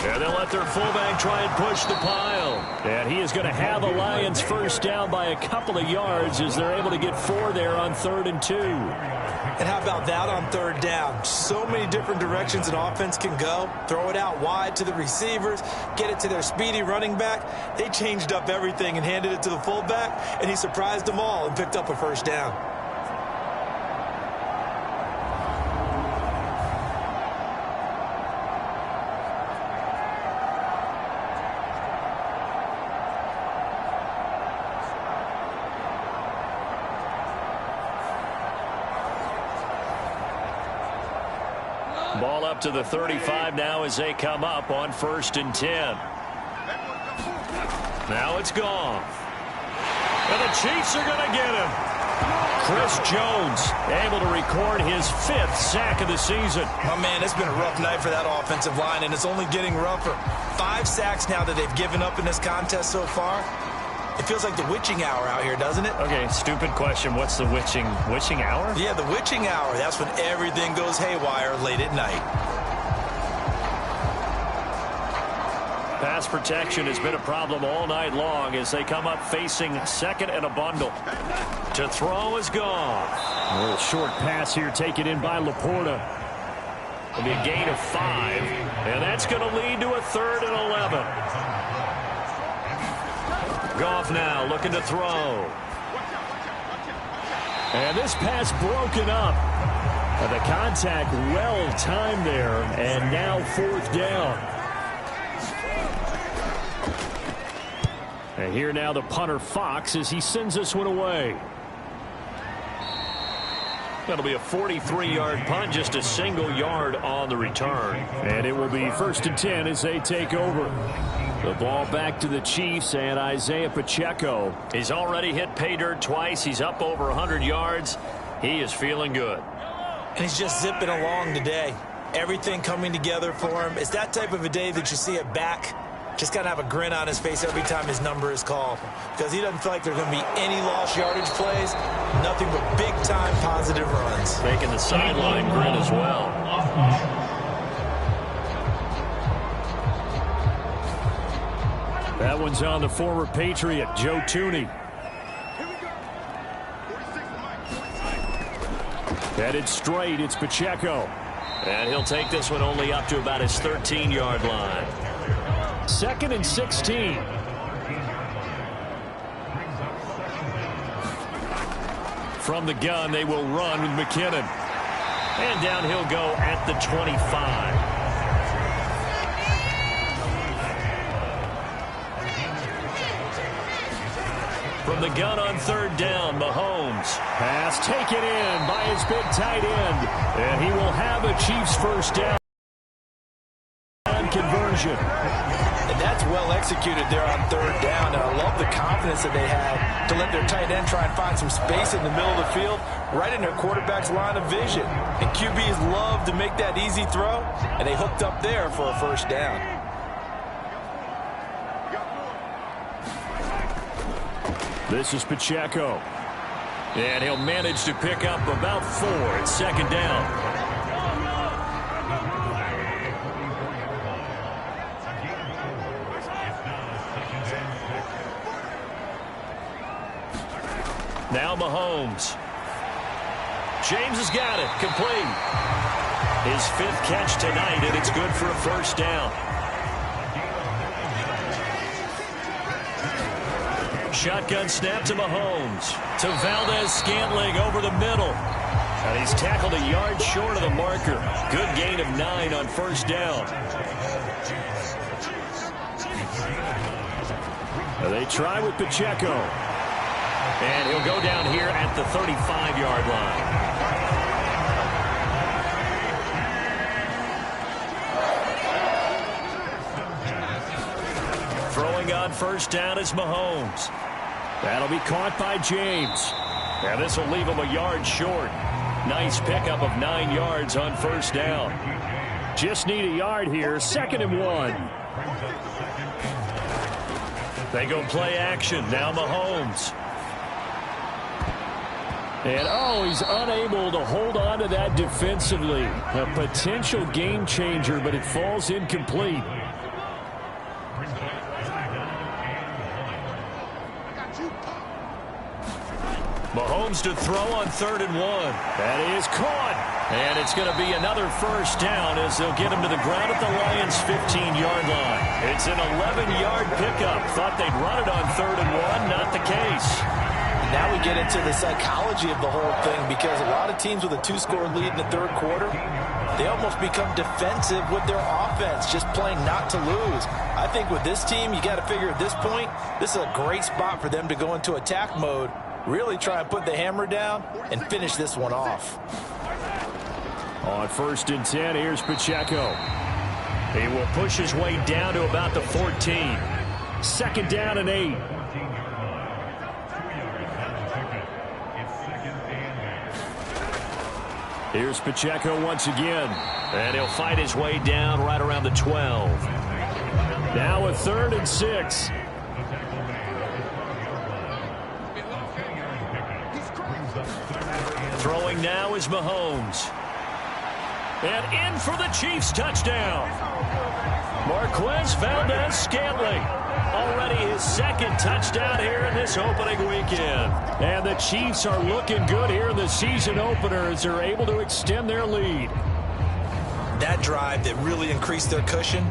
And they'll let their fullback try and push the pile. And he is going to have the Lions first down by a couple of yards as they're able to get 4 there on 3rd and 2. And how about that on 3rd down? So many different directions an offense can go. Throw it out wide to the receivers, get it to their speedy running back. They changed up everything and handed it to the fullback, and he surprised them all and picked up a first down. Ball up to the 35 now as they come up on 1st and 10. Now it's Goff. And the Chiefs are going to get him. Chris Jones able to record his 5th sack of the season. Oh, man, it's been a rough night for that offensive line, and it's only getting rougher. 5 sacks now that they've given up in this contest so far. It feels like the witching hour out here, doesn't it? Okay, stupid question. What's the witching hour? Yeah, the witching hour. That's when everything goes haywire late at night. Pass protection has been a problem all night long as they come up facing 2nd and a bundle. To throw is Goff. A little short pass here taken in by Laporta. It'll be a gain of 5, and that's going to lead to a 3rd and 11. Goff now looking to throw. And this pass broken up. The contact well timed there, and now 4th down. And here now the punter Fox as he sends this one away. That'll be a 43-yard punt, just a single yard on the return. And it will be 1st and 10 as they take over. The ball back to the Chiefs and Isaiah Pacheco. He's already hit pay dirt twice. He's up over 100 yards. He is feeling good. And he's just zipping along today. Everything coming together for him. It's that type of a day that you see a back just got to have a grin on his face every time his number is called, because he doesn't feel like there's going to be any lost yardage plays, nothing but big-time positive runs. Making the sideline grin as well. That one's on the former Patriot, Joe Tooney. Headed straight, it's Pacheco. And he'll take this one only up to about his 13-yard line. 2nd and 16. From the gun, they will run with McKinnon. And down he'll go at the 25. From the gun on 3rd down, Mahomes. Pass taken in by his big tight end. And he will have a Chiefs first down conversion. And that's well executed there on 3rd down. And I love the confidence that they had to let their tight end try and find some space in the middle of the field, right in their quarterback's line of vision. And QBs love to make that easy throw, and they hooked up there for a first down. This is Pacheco. And he'll manage to pick up about 4 at second down. Now Mahomes. James has got it. Complete. His 5th catch tonight, and it's good for a first down. Shotgun snap to Mahomes. To Valdez-Scantling over the middle. And he's tackled a yard short of the marker. Good gain of 9 on first down. They try with Pacheco. And he'll go down here at the 35-yard line. Throwing on first down is Mahomes. That'll be caught by James. And this will leave him a yard short. Nice pickup of 9 yards on first down. Just need a yard here. 2nd and 1. They go play action. Now Mahomes. And, he's unable to hold on to that defensively. A potential game changer, but it falls incomplete. Mahomes to throw on 3rd and 1. That is caught. And it's going to be another first down as they'll get him to the ground at the Lions' 15-yard line. It's an 11-yard pickup. Thought they'd run it on 3rd and 1. Not the case. Now we get into the psychology of the whole thing, because a lot of teams with a 2-score lead in the 3rd quarter, they almost become defensive with their offense, just playing not to lose. I think with this team, you got to figure at this point, this is a great spot for them to go into attack mode, really try and put the hammer down and finish this one off. On 1st and 10, here's Pacheco. He will push his way down to about the 14. 2nd down and 8. Here's Pacheco once again. And he'll fight his way down right around the 12. Now a 3rd and 6. Throwing now is Mahomes. And in for the Chiefs touchdown. Marquez Valdez-Scantling. Already his 2nd touchdown here in this opening weekend. And the Chiefs are looking good here in the season opener as they're able to extend their lead. That drive that really increased their cushion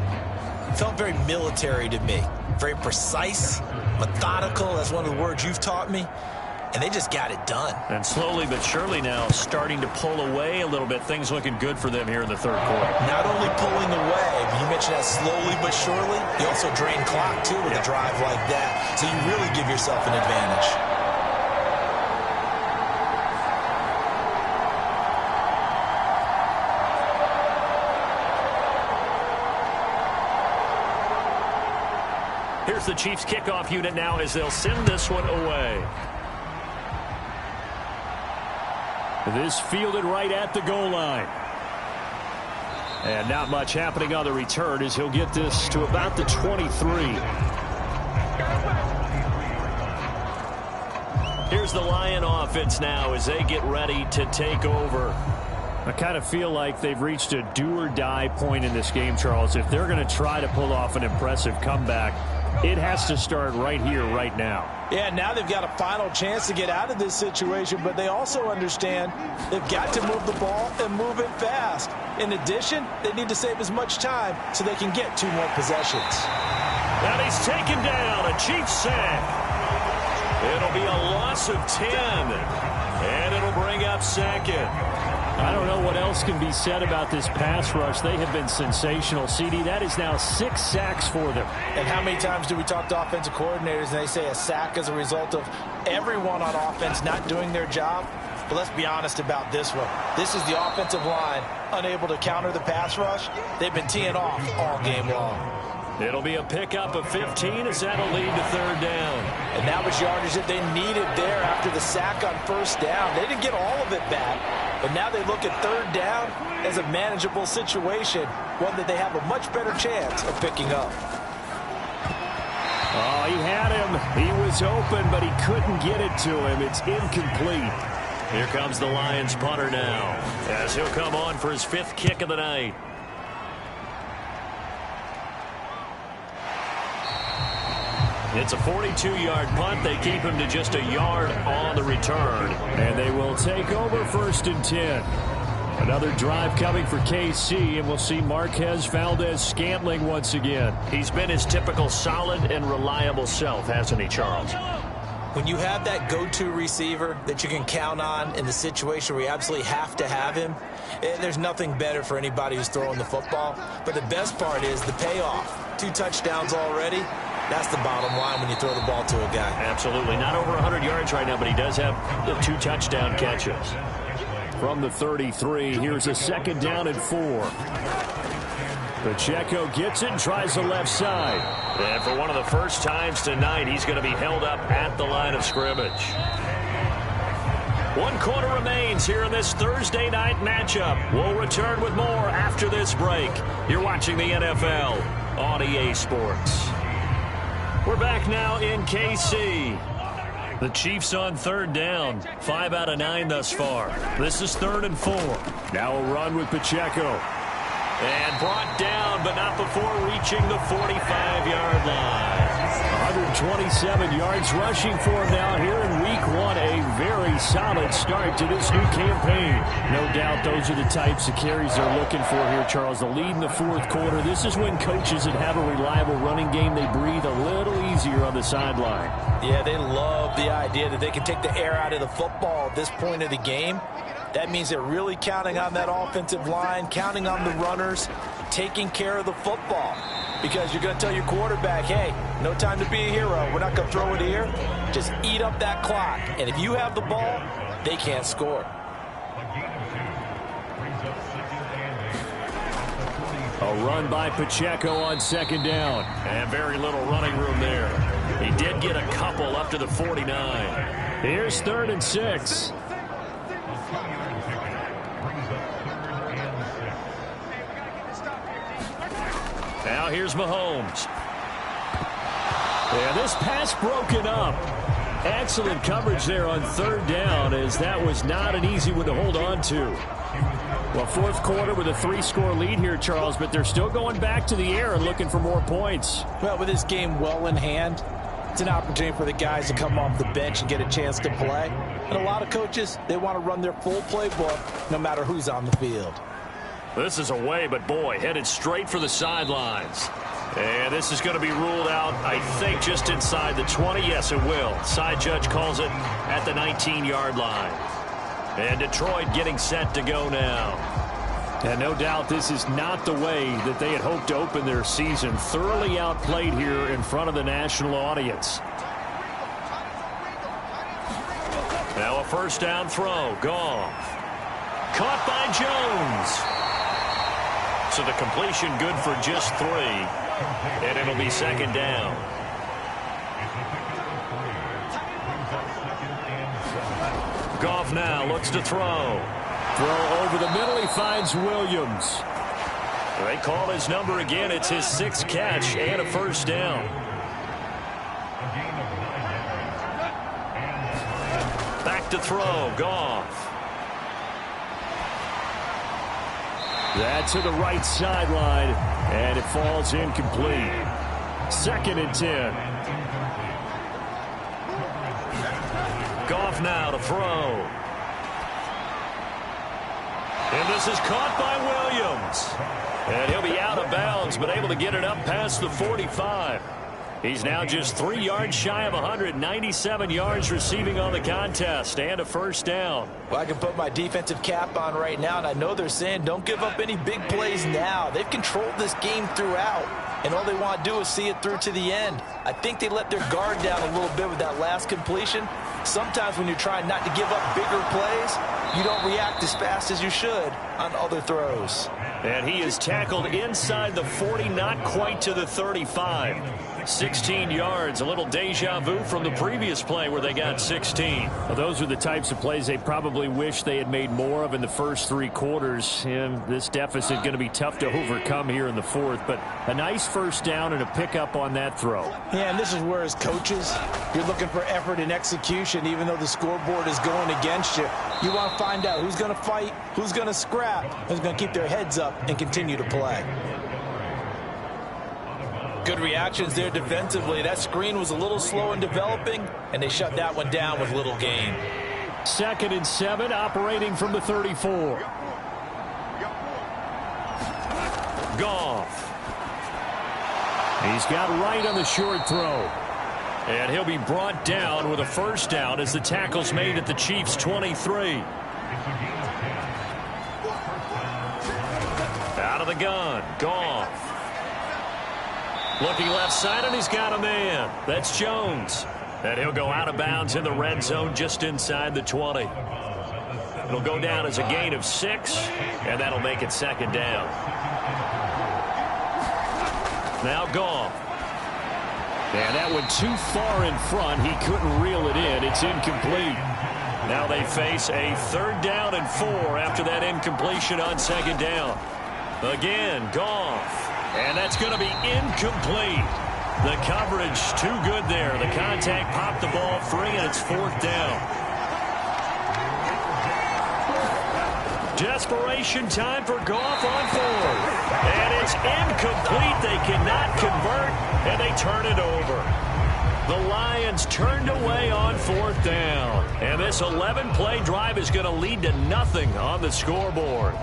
felt very military to me. Very precise, methodical. That's one of the words you've taught me. And they just got it done. And slowly but surely now starting to pull away a little bit. Things looking good for them here in the 3rd quarter. Not only pulling away, but you mentioned that slowly but surely. You also drain clock, too, with a drive like that. So you really give yourself an advantage. Here's the Chiefs kickoff unit now as they'll send this one away. This fielded right at the goal line. And not much happening on the return as he'll get this to about the 23. Here's the Lion offense now as they get ready to take over. I kind of feel like they've reached a do-or-die point in this game, Charles. If they're going to try to pull off an impressive comeback, it has to start right here, right now. Yeah, now they've got a final chance to get out of this situation, but they also understand they've got to move the ball and move it fast. In addition, they need to save as much time so they can get 2 more possessions. And he's taken down, a Chiefs sack. It'll be a loss of 10, and it'll bring up 2nd. I don't know what else can be said about this pass rush. They have been sensational, CD. That is now 6 sacks for them. And how many times do we talk to offensive coordinators and they say a sack is a result of everyone on offense not doing their job? But let's be honest about this one. This is the offensive line unable to counter the pass rush. They've been teeing off all game long. It'll be a pickup of 15 as that'll lead to 3rd down. And that was yardage that they needed there after the sack on 1st down. They didn't get all of it back, but now they look at 3rd down as a manageable situation, one that they have a much better chance of picking up. Oh, he had him. He was open, but he couldn't get it to him. It's incomplete. Here comes the Lions punter now, as he'll come on for his 5th kick of the night. It's a 42-yard punt. They keep him to just a yard on the return. And they will take over 1st and 10. Another drive coming for KC, and we'll see Marquez Valdez-Scantling once again. He's been his typical solid and reliable self, hasn't he, Charles? When you have that go-to receiver that you can count on in the situation where you absolutely have to have him, there's nothing better for anybody who's throwing the football. But the best part is the payoff. 2 touchdowns already. That's the bottom line when you throw the ball to a guy. Absolutely. Not over 100 yards right now, but he does have the 2 touchdown catches. From the 33, here's a 2nd down and 4. Pacheco gets it and tries the left side. And for one of the first times tonight, he's going to be held up at the line of scrimmage. 1 quarter remains here in this Thursday night matchup. We'll return with more after this break. You're watching the NFL on EA Sports. We're back now in KC. The Chiefs on 3rd down. 5 out of 9 thus far. This is 3rd and 4. Now a run with Pacheco. And brought down, but not before reaching the 45-yard line. 127 yards rushing for him now here in week 1. A very solid start to this new campaign. No doubt those are the types of carries they're looking for here, Charles. The lead in the 4th quarter. This is when coaches that have a reliable running game, they breathe a little easier on the sideline. Yeah, they love the idea that they can take the air out of the football at this point of the game. That means they're really counting on that offensive line, counting on the runners, taking care of the football. Because you're going to tell your quarterback, hey, no time to be a hero. We're not going to throw it here. Just eat up that clock. And if you have the ball, they can't score. A run by Pacheco on 2nd down. And very little running room there. He did get a couple up to the 49. Here's 3rd and 6. Now here's Mahomes. Yeah, this pass broken up. Excellent coverage there on 3rd down, as that was not an easy one to hold on to. Well, 4th quarter with a 3-score lead here, Charles, but they're still going back to the air and looking for more points. Well, with this game well in hand, it's an opportunity for the guys to come off the bench and get a chance to play. And a lot of coaches, they want to run their full playbook no matter who's on the field. This is away, but boy, headed straight for the sidelines. And this is going to be ruled out, I think, just inside the 20. Yes, it will. Side judge calls it at the 19-yard line. And Detroit getting set to go now. And no doubt this is not the way that they had hoped to open their season. Thoroughly outplayed here in front of the national audience. Now a 1st down throw. Goff. Caught by Jones. So the completion good for just 3. And it'll be 2nd down. Goff now looks to throw. Throw over the middle. He finds Williams. They call his number again. It's his 6th catch and a 1st down. Back to throw. Goff. That to the right sideline, and it falls incomplete. 2nd and 10. Goff now to throw. And this is caught by Williams. And he'll be out of bounds, but able to get it up past the 45. He's now just 3 yards shy of 197 yards receiving on the contest and a 1st down. Well, I can put my defensive cap on right now, and I know they're saying don't give up any big plays now. They've controlled this game throughout, and all they want to do is see it through to the end. I think they let their guard down a little bit with that last completion. Sometimes when you're trying not to give up bigger plays, you don't react as fast as you should on other throws. And he is tackled inside the 40, not quite to the 35. 16 yards, a little deja vu from the previous play where they got 16. Well, those are the types of plays they probably wish they had made more of in the first 3 quarters. And this deficit going to be tough to overcome here in the fourth. But a nice first down and a pickup on that throw. Yeah, and this is where as coaches, you're looking for effort and execution, even though the scoreboard is going against you. You want to find out who's going to fight, who's going to scrap, who's going to keep their heads up and continue to play. Good reactions there defensively. That screen was a little slow in developing, and they shut that one down with little gain. 2nd and 7, operating from the 34. Goff. He's got right on the short throw. And he'll be brought down with a first down as the tackle's made at the Chiefs' 23. Out of the gun, Goff. Looking left side, and he's got a man. That's Jones. And he'll go out of bounds in the red zone just inside the 20. It'll go down as a gain of 6, and that'll make it 2nd down. Now Goff. And that one too far in front. He couldn't reel it in. It's incomplete. Now they face a 3rd down and 4 after that incompletion on 2nd down. Again, Goff. And that's going to be incomplete. The coverage too good there. The contact popped the ball free, and it's 4th down. Desperation time for Goff on 4th. And it's incomplete. They cannot convert, and they turn it over. The Lions turned away on 4th down. And this 11-play drive is going to lead to nothing on the scoreboard.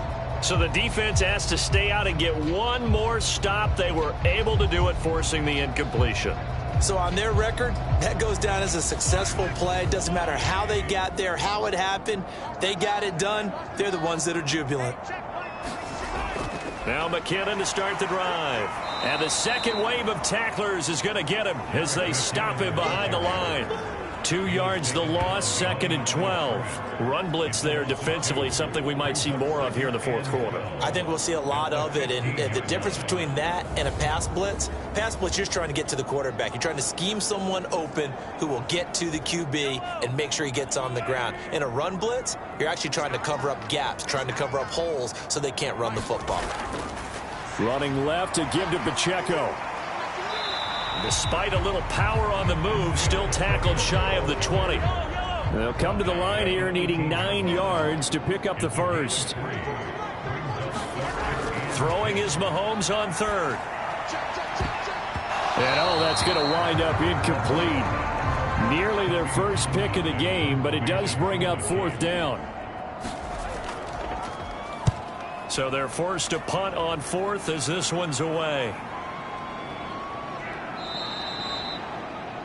So the defense has to stay out and get one more stop. They were able to do it, forcing the incompletion. So on their record, that goes down as a successful play. Doesn't matter how they got there, how it happened. They got it done. They're the ones that are jubilant. Now McKinnon to start the drive. And the second wave of tacklers is going to get him as they stop him behind the line. 2 yards the loss, 2nd and 12. Run blitz there defensively, something we might see more of here in the 4th quarter. I think we'll see a lot of it, and the difference between that and a pass blitz, you're just trying to get to the quarterback. You're trying to scheme someone open who will get to the QB and make sure he gets on the ground. In a run blitz, you're actually trying to cover up gaps, trying to cover up holes so they can't run the football. Running left to give to Pacheco. Despite a little power on the move, still tackled shy of the 20. They'll come to the line here needing 9 yards to pick up the first. Throwing is Mahomes on 3rd. And that's going to wind up incomplete. Nearly their first pick of the game, but it does bring up 4th down. So they're forced to punt on 4th as this one's away.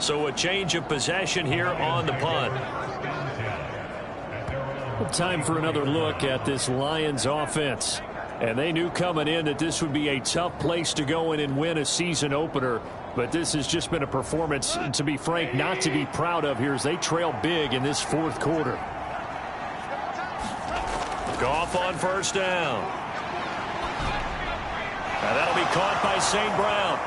So a change of possession here on the punt. Time for another look at this Lions offense. And they knew coming in that this would be a tough place to go in and win a season opener. But this has just been a performance, to be frank, not to be proud of here as they trail big in this 4th quarter. Goff on 1st down. And that'll be caught by St. Brown.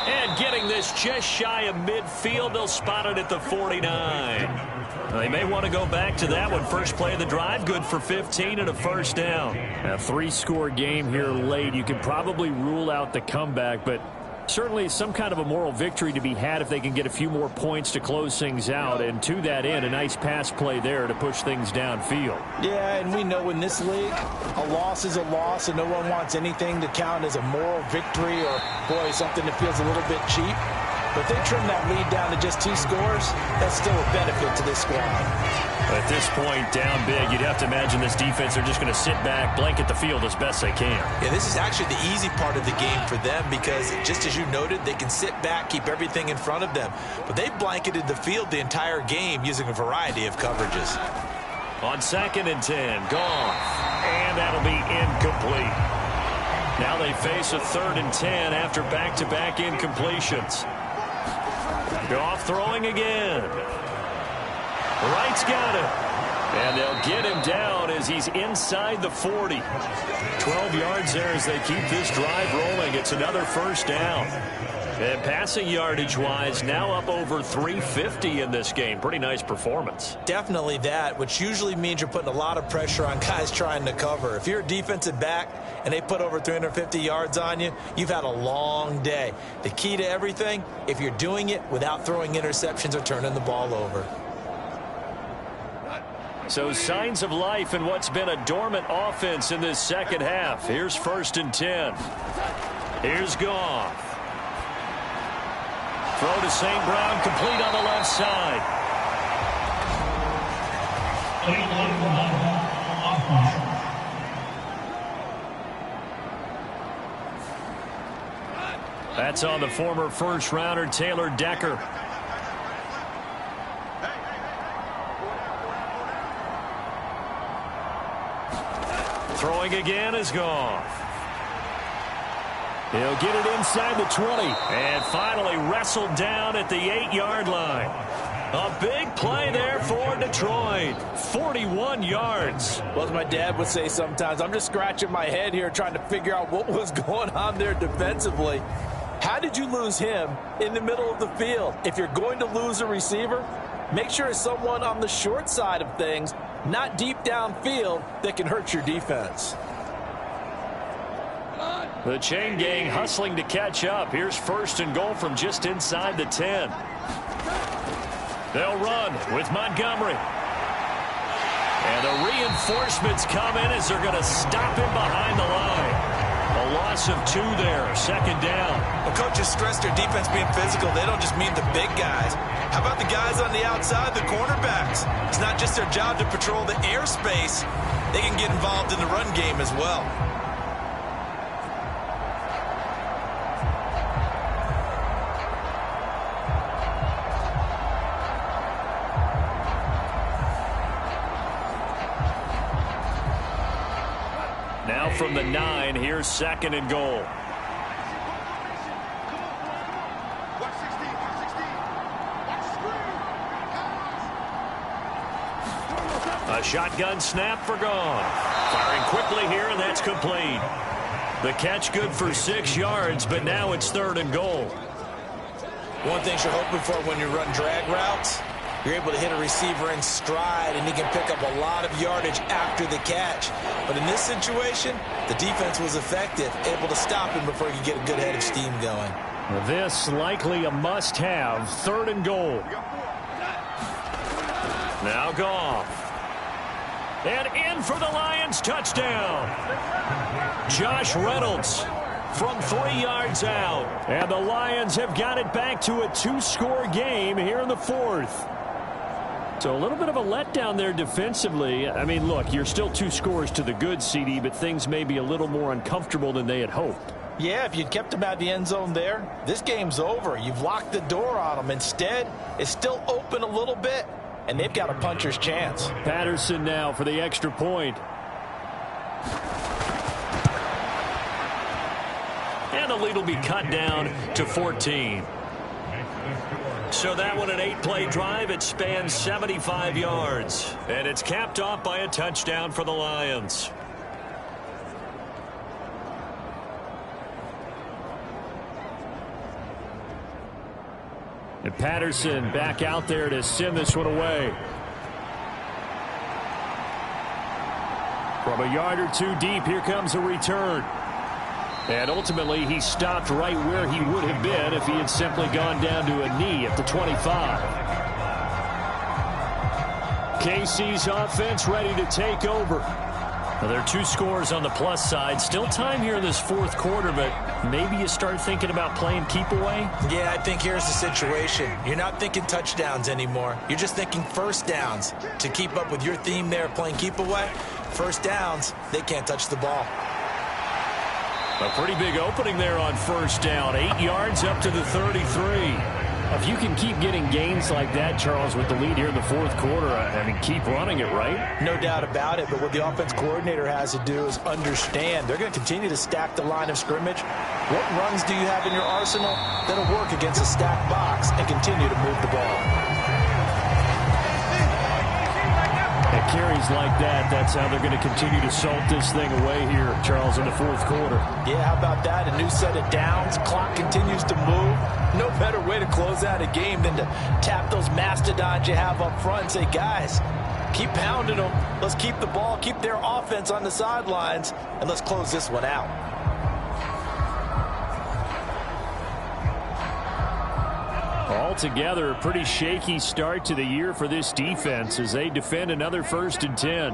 And getting this just shy of midfield, they'll spot it at the 49. They may want to go back to that one. First play of the drive, good for 15 and a first down. A 3-score game here late. You can probably rule out the comeback, but certainly some kind of a moral victory to be had if they can get a few more points to close things out. And to that end, a nice pass play there to push things downfield. Yeah, and we know in this league, a loss is a loss, and no one wants anything to count as a moral victory or, boy, something that feels a little bit cheap. But if they trim that lead down to just 2 scores, that's still a benefit to this squad. At this point, down big, you'd have to imagine this defense are just going to sit back, blanket the field as best they can. Yeah, this is actually the easy part of the game for them because, just as you noted, they can sit back, keep everything in front of them. But they blanketed the field the entire game using a variety of coverages. On 2nd and 10, Goff. And that'll be incomplete. Now they face a 3rd and 10 after back-to-back incompletions. Goff throwing again. Wright's got it. And they'll get him down as he's inside the 40. 12 yards there as they keep this drive rolling. It's another first down. And passing yardage-wise, now up over 350 in this game. Pretty nice performance. Definitely that, which usually means you're putting a lot of pressure on guys trying to cover. If you're a defensive back and they put over 350 yards on you, you've had a long day. The key to everything, if you're doing it without throwing interceptions or turning the ball over. So signs of life in what's been a dormant offense in this second half. Here's 1st and 10. Here's Goff. Throw to St. Brown, complete on the left side. That's on the former first-rounder Taylor Decker. Throwing again is Goff. He'll get it inside the 20. And finally wrestled down at the 8-yard line. A big play there for Detroit. 41 yards. Well, as my dad would say sometimes, I'm just scratching my head here trying to figure out what was going on there defensively. How did you lose him in the middle of the field? If you're going to lose a receiver, make sure it's someone on the short side of things, not deep downfield, that can hurt your defense. The chain gang hustling to catch up. Here's 1st and goal from just inside the 10. They'll run with Montgomery. And the reinforcements come in as they're going to stop him behind the line. A loss of 2 there, 2nd down. Well, coaches stress their defense being physical. They don't just mean the big guys. How about the guys on the outside, the cornerbacks? It's not just their job to patrol the airspace. They can get involved in the run game as well. Now from the 9, here's 2nd and goal. A shotgun snap for Goff. Firing quickly here, and that's complete. The catch good for 6 yards, but now it's 3rd and goal. One thing you're hoping for when you run drag routes, you're able to hit a receiver in stride, and he can pick up a lot of yardage after the catch. But in this situation, the defense was effective, able to stop him before he could get a good head of steam going. This likely a must-have, 3rd and goal. Now Goff. And in for the Lions, touchdown. Josh Reynolds from 3 yards out. And the Lions have got it back to a 2-score game here in the 4th. So a little bit of a letdown there defensively. I mean, look, you're still 2 scores to the good, CD, but things may be a little more uncomfortable than they had hoped. Yeah, if you'd kept him out of the end zone there, this game's over. You've locked the door on him. Instead, it's still open a little bit, and they've got a puncher's chance. Patterson now for the extra point. And the lead will be cut down to 14. So that one, an 8-play drive. It spans 75 yards. And it's capped off by a touchdown for the Lions. And Patterson back out there to send this one away. From a yard or 2 deep, here comes a return. And ultimately, he stopped right where he would have been if he had simply gone down to a knee at the 25. KC's offense ready to take over. Now, there are 2 scores on the plus side. Still time here in this 4th quarter, but maybe you start thinking about playing keep away? Yeah, I think here's the situation. You're not thinking touchdowns anymore. You're just thinking first downs. To keep up with your theme there, playing keep away, first downs, they can't touch the ball. A pretty big opening there on first down. 8 yards up to the 33. If you can keep getting gains like that, Charles, with the lead here in the 4th quarter, I mean, keep running it, right? No doubt about it, but what the offense coordinator has to do is understand they're going to continue to stack the line of scrimmage. What runs do you have in your arsenal that'll work against a stacked box and continue to move the ball? And carries like that, that's how they're going to continue to salt this thing away here, Charles, in the fourth quarter. Yeah, how about that? A new set of downs. Clock continues to move. No better way to close out a game than to tap those mastodons you have up front and say, guys, keep pounding them. Let's keep the ball, keep their offense on the sidelines, and let's close this one out. Altogether, a pretty shaky start to the year for this defense as they defend another 1st and 10.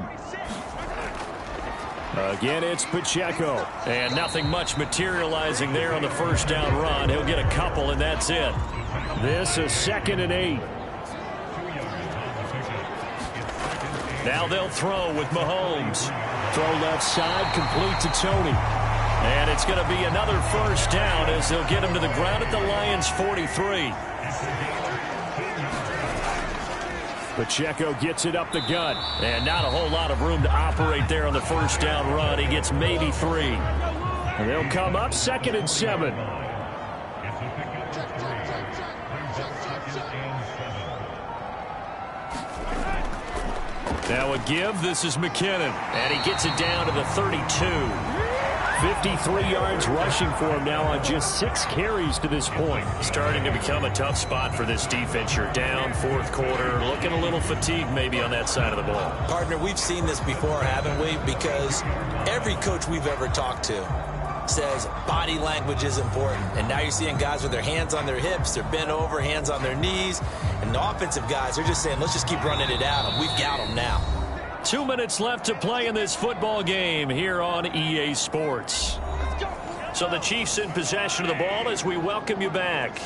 Again, it's Pacheco. And nothing much materializing there on the first down run. He'll get a couple, and that's it. This is 2nd and 8. Now they'll throw with Mahomes. Throw left side, complete to Tony. And it's going to be another first down as they'll get him to the ground at the Lions' 43. Pacheco gets it up the gut. And not a whole lot of room to operate there on the first down run. He gets maybe 3. And they'll come up 2nd and 7. Now a give. This is McKinnon. And he gets it down to the 32. 53 yards rushing for him now on just 6 carries to this point. Starting to become a tough spot for this defense. You're down, fourth quarter, looking a little fatigued maybe on that side of the ball. Partner, we've seen this before, haven't we? Because every coach we've ever talked to says body language is important. And now you're seeing guys with their hands on their hips, they're bent over, hands on their knees. And the offensive guys are just saying, let's just keep running it at them. We've got them now. 2 minutes left to play in this football game here on EA Sports. So the Chiefs in possession of the ball as we welcome you back.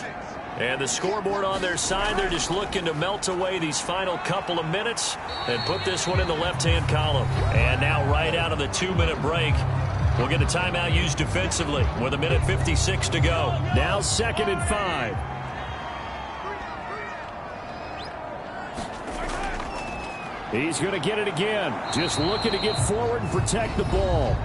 And the scoreboard on their side, they're just looking to melt away these final couple of minutes and put this one in the left-hand column. And now right out of the 2-minute break, we'll get a timeout used defensively with 1:56 to go. Now 2nd and 5. He's going to get it again. Just looking to get forward and protect the ball.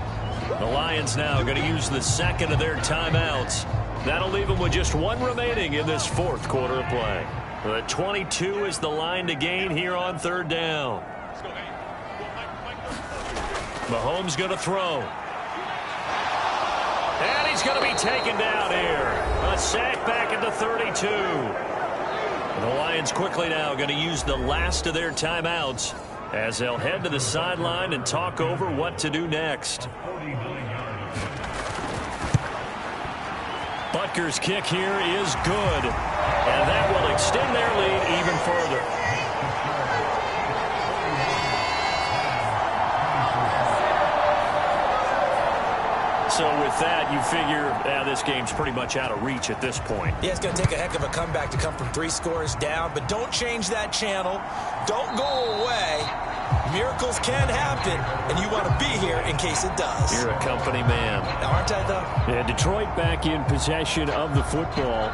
The Lions now going to use the 2nd of their timeouts. That'll leave them with just 1 remaining in this fourth quarter of play. The 22 is the line to gain here on 3rd down. Mahomes going to throw. And he's going to be taken down here. A sack back at the 32. The Lions quickly now going to use the last of their timeouts as they'll head to the sideline and talk over what to do next. Butker's kick here is good, and that will extend their lead even further. So with that, you figure this game's pretty much out of reach at this point. Yeah, it's going to take a heck of a comeback to come from 3 scores down, but don't change that channel. Don't go away. Miracles can happen, and you want to be here in case it does. You're a company man. Now, aren't I, though? Yeah, Detroit back in possession of the football.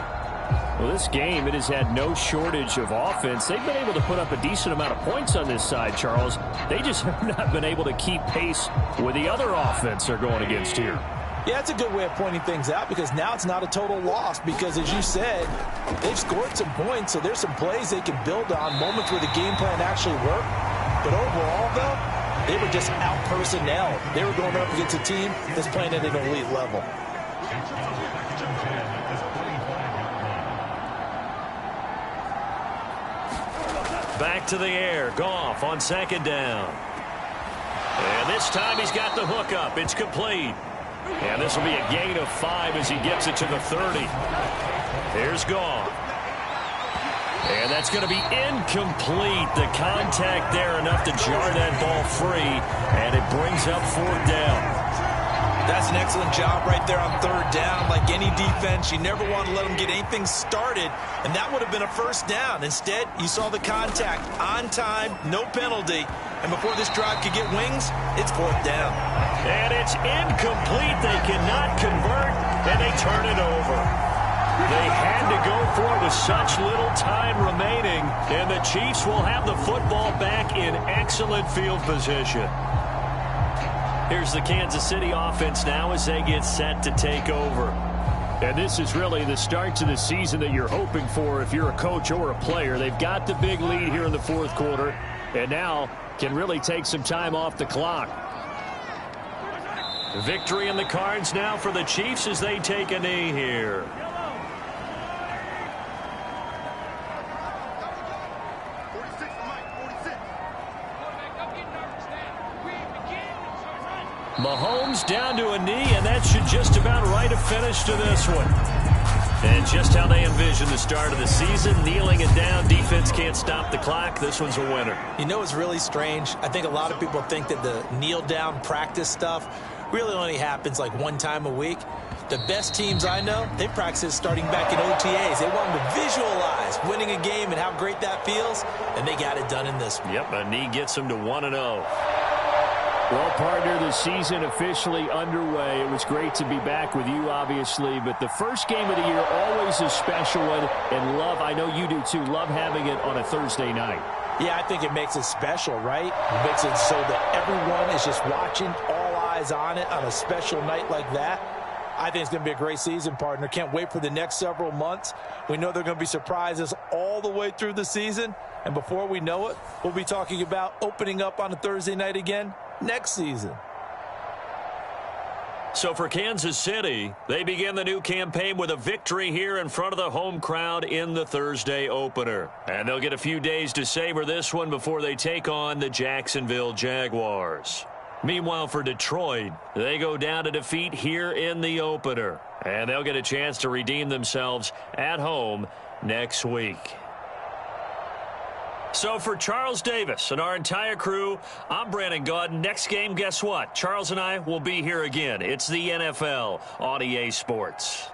Well, this game, it has had no shortage of offense. They've been able to put up a decent amount of points on this side, Charles. They just have not been able to keep pace with the other offense they're going against here. Yeah, it's a good way of pointing things out because now it's not a total loss because, as you said, they've scored some points, so there's some plays they can build on, moments where the game plan actually worked. But overall, though, they were just out-personnel. They were going up against a team that's playing at an elite level. Back to the air. Goff on 2nd down. And this time he's got the hook up. It's complete. And this will be a gain of 5 as he gets it to the 30. Here's Goff. And that's going to be incomplete. The contact there enough to jar that ball free. And it brings up 4th down. That's an excellent job right there on 3rd down. Like any defense, you never want to let them get anything started, and that would have been a 1st down. Instead, you saw the contact on time, no penalty, and before this drive could get wings, it's 4th down. And it's incomplete. They cannot convert, and they turn it over. They had to go for it with such little time remaining, and the Chiefs will have the football back in excellent field position. Here's the Kansas City offense now as they get set to take over. And this is really the start to the season that you're hoping for if you're a coach or a player. They've got the big lead here in the fourth quarter, and now can really take some time off the clock. Victory in the cards now for the Chiefs as they take a knee here. Mahomes down to a knee, and that should just about write a finish to this one. And just how they envision the start of the season, kneeling it down, defense can't stop the clock. This one's a winner. You know, it's really strange. I think a lot of people think that the kneel-down practice stuff really only happens like one time a week. The best teams I know, they practice starting back in OTAs. They want them to visualize winning a game and how great that feels, and they got it done in this one. Yep, a knee gets them to 1-0. Well, partner, the season officially underway. It was great to be back with you, obviously, but the first game of the year always a special one, and love, I know you do too, love having it on a Thursday night. Yeah, I think it makes it special, right? It makes it so that everyone is just watching, all eyes on it on a special night like that. I think it's going to be a great season, partner. Can't wait for the next several months. We know there are going to be surprises all the way through the season, and before we know it, we'll be talking about opening up on a Thursday night again next season. So for Kansas City, they begin the new campaign with a victory here in front of the home crowd in the Thursday opener. And they'll get a few days to savor this one before they take on the Jacksonville Jaguars. Meanwhile, for Detroit, they go down to defeat here in the opener. And they'll get a chance to redeem themselves at home next week. So for Charles Davis and our entire crew, I'm Brandon Gaudin. Next game, guess what? Charles and I will be here again. It's the NFL on EA Sports.